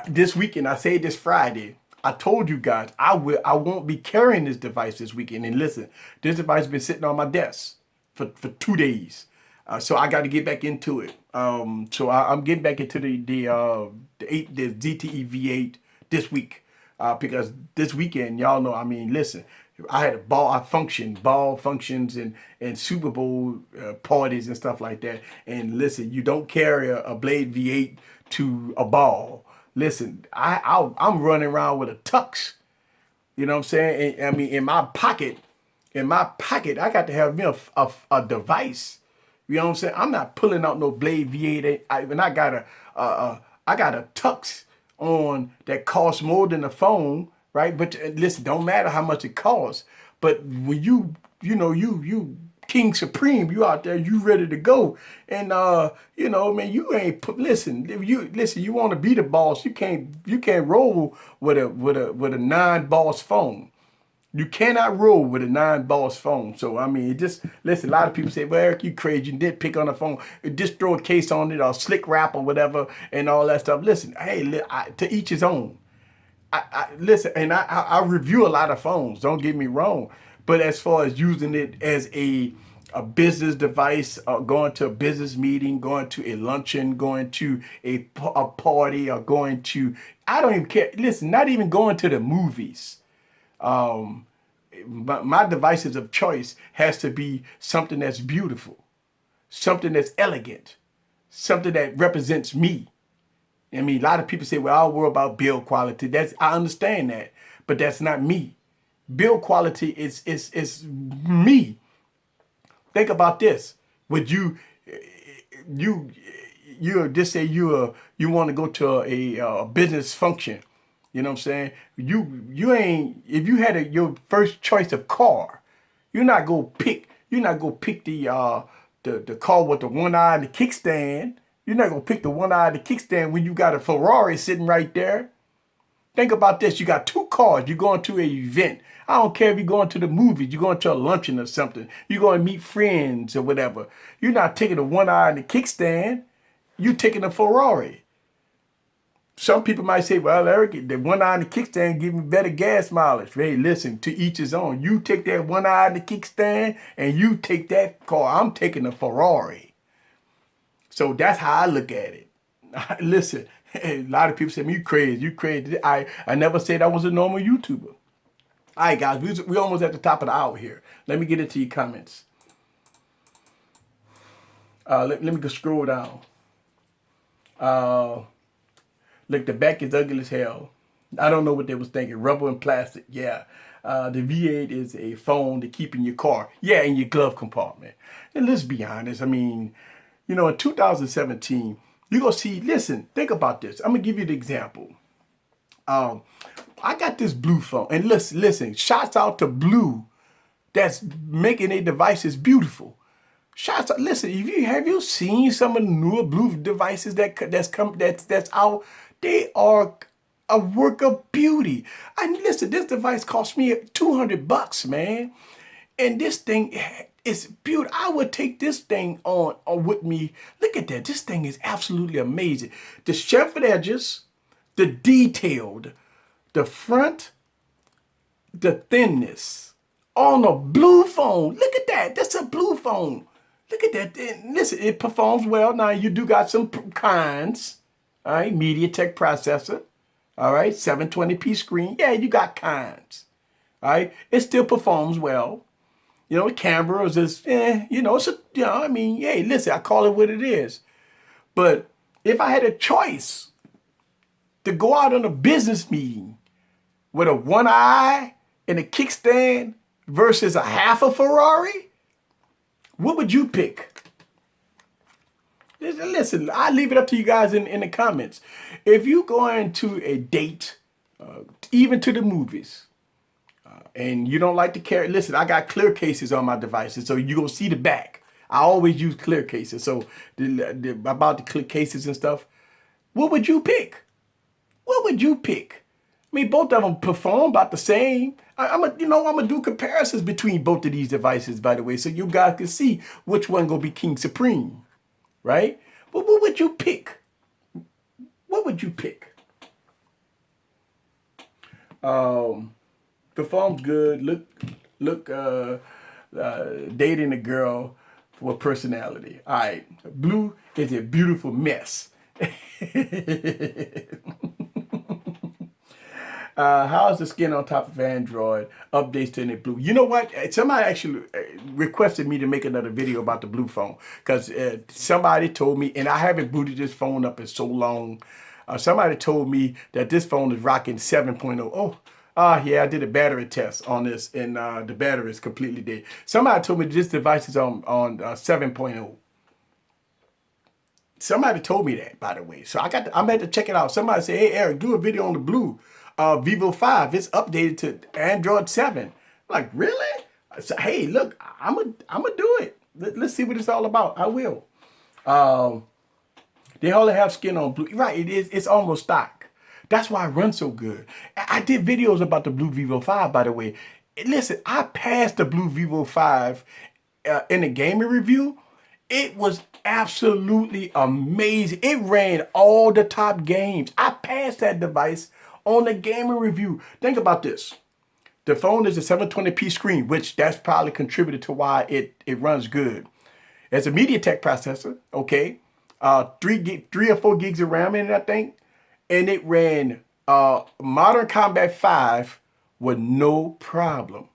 this weekend, I say this Friday, I told you guys I won't be carrying this device this weekend. And listen, this device has been sitting on my desk for 2 days. So I got to get back into it. So I'm getting back into the ZTE V8 this week because this weekend, y'all know. I mean, listen, I had a ball functions and Super Bowl parties and stuff like that. And listen, you don't carry a Blade V8 to a ball. Listen, I'm running around with a tux. You know what I'm saying? I mean, in my pocket, I got to have me a device. You know what I'm saying? I'm not pulling out no Blade V8. I got a tux on that costs more than the phone, right? But listen, don't matter how much it costs. But when you King Supreme, you out there, you ready to go, and man, you ain't listen. You want to be the boss. You can't roll with a non-boss phone. You cannot roll with a non-boss phone. So, I mean, just listen, a lot of people say, well, Eric, you crazy. You did pick on the phone. Just throw a case on it or slick wrap or whatever and all that stuff. Listen, hey, to each his own. Listen, and I review a lot of phones. Don't get me wrong. But as far as using it as a business device, going to a business meeting, going to a luncheon, going to a party, or going to, I don't even care. Listen, not even going to the movies. my devices of choice has to be something that's beautiful, something that's elegant, something that represents me. I mean, a lot of people say, well, I'll worry about build quality. I understand that, but that's not me. Build quality is me. Think about this. Would you just say you want to go to a business function? You know what I'm saying? You ain't, if you had your first choice of car, you're not gonna pick the car with the one eye and the kickstand. You're not gonna pick the one eye and the kickstand when you got a Ferrari sitting right there. Think about this. You got two cars. You're going to an event. I don't care if you're going to the movies. You're going to a luncheon or something. You're going to meet friends or whatever. You're not taking the one eye and the kickstand. You're taking a Ferrari. Some people might say, well, Eric, the one eye and the kickstand give me better gas mileage. Hey, listen, to each his own. You take that one eye and the kickstand and you take that car. I'm taking a Ferrari. So that's how I look at it. Listen, a lot of people say, you crazy, you crazy. I never said I was a normal YouTuber. All right, guys, we almost at the top of the hour here. Let me get into your comments. Let me go scroll down. Look, the back is ugly as hell. I don't know what they was thinking. Rubber and plastic, yeah. The V8 is a phone to keep in your car. Yeah, in your glove compartment. And let's be honest. I mean, you know, in 2017, you're going to see, listen, think about this. I'm going to give you the example. I got this Blue phone. And listen, shouts out to Blue that's making their devices beautiful. Shouts out, listen, have you seen some of the newer Blue devices that's out? They are a work of beauty. And listen, this device cost me $200, man. And this thing is beautiful. I would take this thing on with me. Look at that. This thing is absolutely amazing. The chamfered edges, the detailed, the front, the thinness on a Blue phone. Look at that. That's a Blue phone. Look at that. And listen, it performs well. Now, you do got some cons. All right, MediaTek processor. All right, 720p screen. Yeah, you got cons. All right, it still performs well. You know, the camera is just, you know, it's a, you know, I mean, hey, listen, I call it what it is. But if I had a choice to go out on a business meeting with a one eye and a kickstand versus a half a Ferrari, what would you pick? Listen, I leave it up to you guys in the comments. If you go into a date, even to the movies, and you don't like to carry, listen, I got clear cases on my devices, so you're going to see the back. I always use clear cases. So about the clear cases and stuff, what would you pick? What would you pick? I mean, both of them perform about the same. I'm gonna do comparisons between both of these devices, by the way, so you guys can see which one gonna be king supreme, right? But what would you pick? What would you pick? Performs good. Look, dating a girl for personality. All right, Blue is a beautiful mess. How's the skin on top of Android? Updates to the Blue. You know what? Somebody actually requested me to make another video about the Blue phone because somebody told me, and I haven't booted this phone up in so long. Somebody told me that this phone is rocking 7.0. Yeah, I did a battery test on this, and the battery is completely dead. Somebody told me this device is on 7.0. Somebody told me that, by the way. So I'm had to check it out. Somebody said, hey, Eric, do a video on the Blue Vivo 5. It's updated to Android 7. I'm like, really? I said, hey, look, I'm gonna do it. Let's see what it's all about. I will. They only have skin on Blue. Right, it is. It's almost stock. That's why it runs so good. I did videos about the Blue Vivo 5, by the way. Listen, I passed the Blue Vivo 5 in a gaming review. It was absolutely amazing. It ran all the top games. I passed that device on the gaming review. Think about this. The phone is a 720p screen, which that's probably contributed to why it runs good. It's a MediaTek processor, okay? 3 or 4 gigs of RAM in it, I think. And it ran Modern Combat 5 with no problem.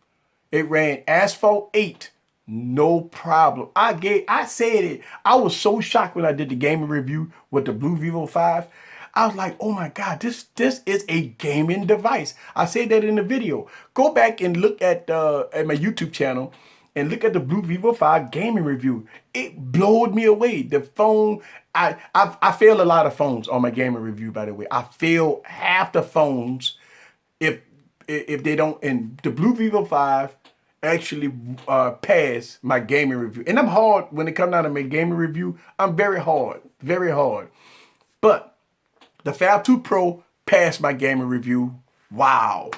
It ran Asphalt 8, no problem. I said it. I was so shocked when I did the gaming review with the Blue Vivo 5. I was like, oh my God, this is a gaming device. I said that in the video. Go back and look at my YouTube channel and look at the Blue Vivo 5 gaming review. It blowed me away. The phone, I failed a lot of phones on my gaming review, by the way. I failed half the phones if they don't. And the Blue Vivo 5 actually passed my gaming review. And I'm hard when it comes down to my gaming review. I'm very hard, very hard. But the Fab 2 Pro passed my gaming review. Wow.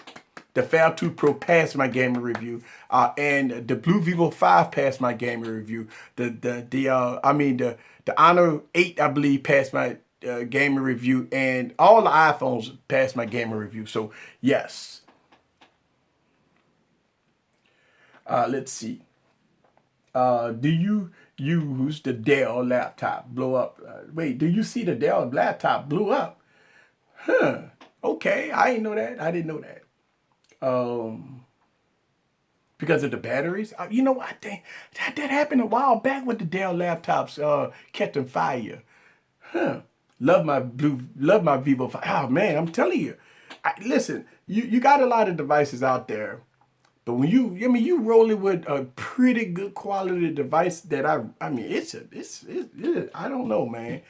The Fab 2 Pro passed my gaming review, and the Blue Vivo 5 passed my gaming review. The Honor 8, I believe, passed my gaming review, and all the iPhones passed my gaming review. So yes. Let's see. Do you use the Dell laptop blow up? Wait, do you see the Dell laptop blew up? Huh. Okay, I didn't know that. I didn't know that. Because of the batteries. You know what? That happened a while back with the Dell laptops catching fire. Huh. Love my Vivo 5. Oh man, I'm telling you. Listen, you got a lot of devices out there. But when you rolling with a pretty good quality device that I don't know, man.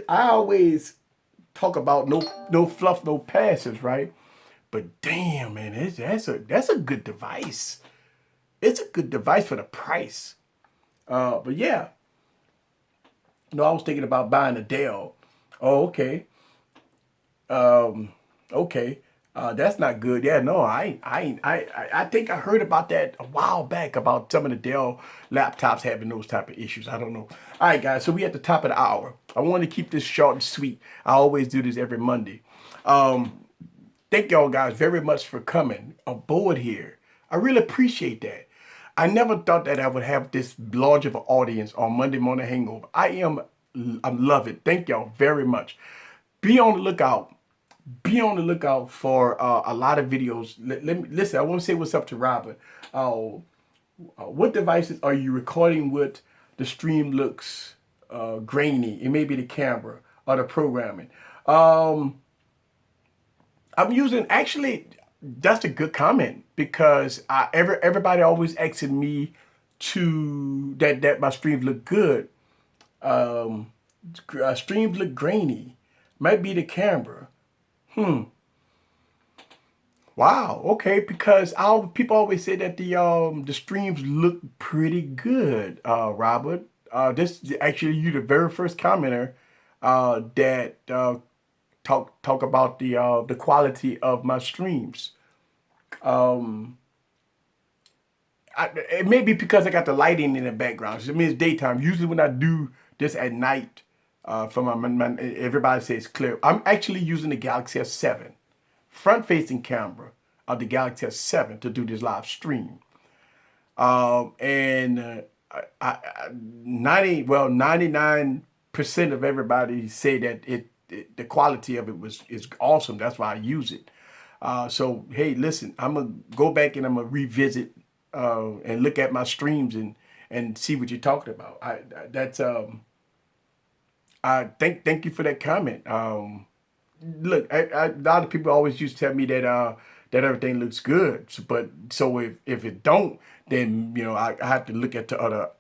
I always talk about no fluff, no passes, right? But damn, man, that's a good device. It's a good device for the price. But yeah, no, I was thinking about buying a Dell. Oh, okay. Okay. That's not good. Yeah, no, I think I heard about that a while back about some of the Dell laptops having those type of issues. I don't know. All right, guys. So we at the top of the hour. I want to keep this short and sweet. I always do this every Monday. Thank y'all guys very much for coming aboard here. I really appreciate that. I never thought that I would have this large of an audience on Monday Morning Hangover. I love it. Thank y'all very much. Be on the lookout. Be on the lookout for a lot of videos. Listen, I want to say what's up to Robert. What devices are you recording with? The stream looks grainy. It may be the camera or the programming. I'm using, actually, that's a good comment, because everybody always asking me that my streams look good. Streams look grainy. Might be the camera. Wow. Okay. Because people always say that the streams look pretty good. Robert. This actually, you the very first commenter that talk about the quality of my streams. It may be because I got the lighting in the background. So it means daytime. Usually when I do this at night, for my everybody says clear. I'm actually using the Galaxy S7 front-facing camera of the Galaxy S7 to do this live stream. And 99% of everybody say that the quality of it is awesome. That's why I use it. So hey, listen, I'm gonna go back and I'm gonna revisit and look at my streams and see what you're talking about. Thank you for that comment. Look, a lot of people always used to tell me that everything looks good, but so if it don't, then I have to look at the other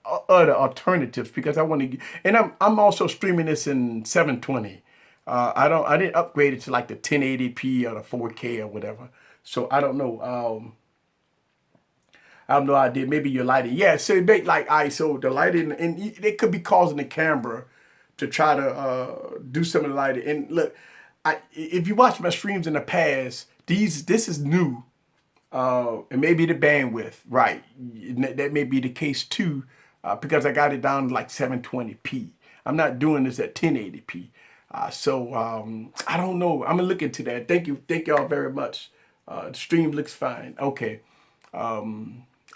alternatives, because I want to. And I'm also streaming this in 720. I didn't upgrade it to like the 1080p or the 4K or whatever. So I don't know. I have no idea. Maybe your lighting. Yeah, so it make like ISO, the lighting, and it could be causing the camera to try to do some of the lighting. And look, if you watch my streams in the past, this is new. And maybe the bandwidth, right? That may be the case too, because I got it down to like 720p. I'm not doing this at 1080p. So I don't know. I'm gonna look into that. Thank y'all very much. The stream looks fine. Okay.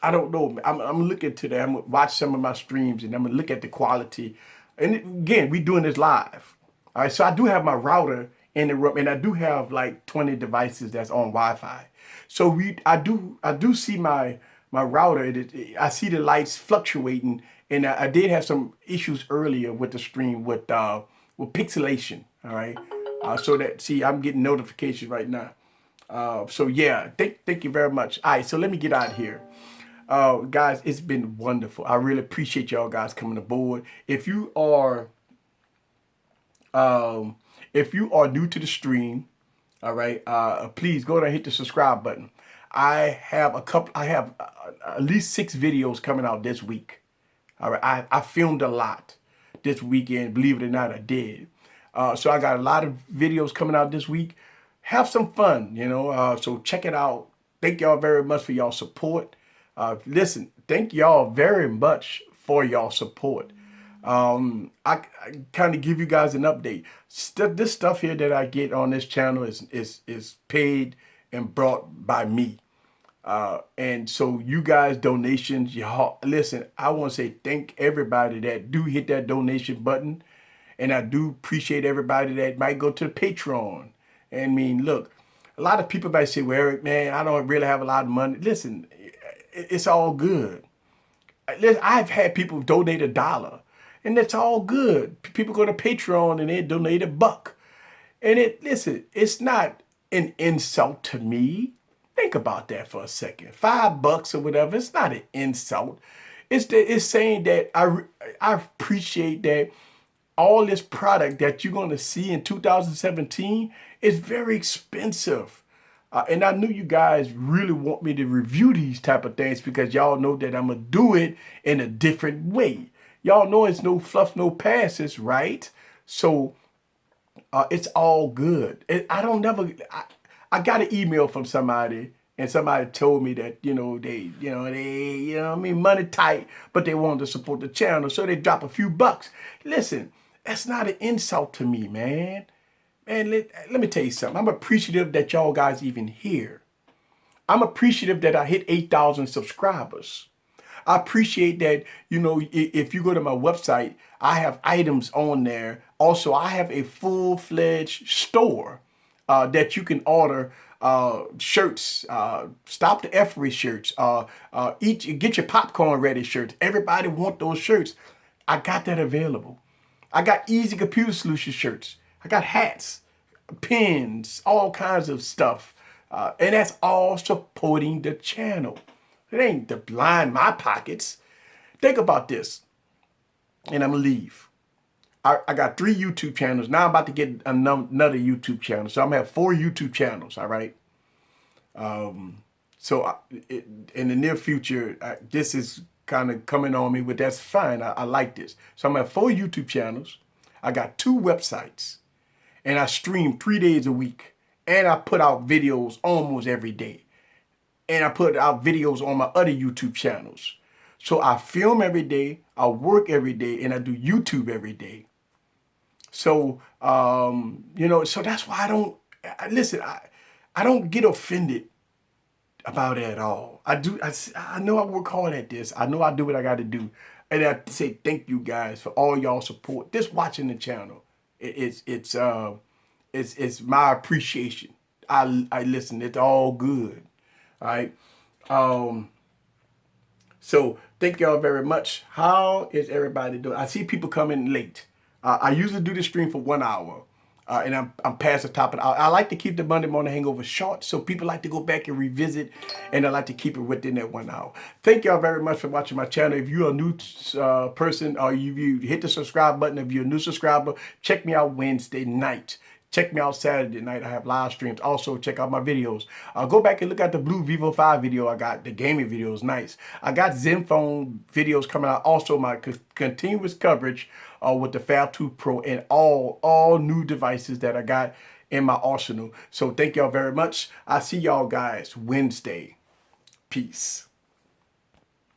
I don't know. I'm gonna look into that. I'm gonna watch some of my streams and I'm gonna look at the quality. And again, we doing this live. All right. So I do have my router in the room, and I do have like 20 devices that's on Wi-Fi. So I do see my my router, I see the lights fluctuating, and I did have some issues earlier with the stream with pixelation. All right, so that see, I'm getting notifications right now. So yeah, thank you very much. All right, so let me get out of here. Guys, it's been wonderful. I really appreciate y'all guys coming aboard. If you are new to the stream, all right, please go ahead and hit the subscribe button. I have at least 6 videos coming out this week. All right, I filmed a lot this weekend. Believe it or not, I did. So I got a lot of videos coming out this week. Have some fun, so check it out. Thank y'all very much for y'all support. Listen, thank y'all very much for y'all support. I kind of give you guys an update. This stuff here that I get on this channel is paid and brought by me. And so you guys donations, y'all, listen, I want to say thank everybody that do hit that donation button. And I do appreciate everybody that might go to the Patreon. And I mean, look, a lot of people might say, well, Eric, man, I don't really have a lot of money. Listen, it's all good. I've had people donate $1, and that's all good. People go to Patreon and they donate $1. And listen, it's not an insult to me. Think about that for a second. $5 or whatever, it's not an insult. It's saying that I appreciate that all this product that you're going to see in 2017 is very expensive. And I knew you guys really want me to review these type of things because y'all know that I'm going to do it in a different way. Y'all know it's no fluff, no passes, right? So it's all good. I got an email from somebody, and somebody told me that, money tight, but they wanted to support the channel, so they drop a few bucks. Listen, that's not an insult to me, man. Man, let me tell you something. I'm appreciative that y'all guys even here. I'm appreciative that I hit 8,000 subscribers. I appreciate that, if you go to my website, I have items on there. Also, I have a full-fledged store that you can order shirts, Stop the F-Ray shirts, get your popcorn ready shirts. Everybody want those shirts. I got that available. I got Easy Computer Solutions shirts. I got hats, pins, all kinds of stuff. And that's all supporting the channel. It ain't to line my pockets. Think about this. And I'm going to leave. I got 3 YouTube channels. Now I'm about to get another YouTube channel. So I'm going to have 4 YouTube channels, all right? So in the near future, this is kind of coming on me, but that's fine. I like this. So I'm going to have 4 YouTube channels. I got 2 websites. And I stream 3 days a week. And I put out videos almost every day. And I put out videos on my other YouTube channels. So I film every day, I work every day, and I do YouTube every day. So, so that's why I don't get offended about it at all. I know I work hard at this. I know I do what I got to do. And I say thank you guys for all y'all support. Just watching the channel. It's my appreciation. I listen, it's all good. All right. So thank y'all very much. How is everybody doing? I see people coming late. I usually do the stream for 1 hour. And I'm past the top of the hour. I like to keep the Monday morning hangover short, so people like to go back and revisit, and I like to keep it within that 1 hour. Thank y'all very much for watching my channel. If you're a new person, or you hit the subscribe button, if you're a new subscriber, check me out Wednesday night. Check me out Saturday night. I have live streams. Also, check out my videos. Go back and look at the Blue Vivo 5 video I got. The gaming video is nice. I got Zenfone videos coming out. Also, my continuous coverage with the Fab 2 Pro and all new devices that I got in my arsenal. So, thank y'all very much. I'll see y'all guys Wednesday. Peace.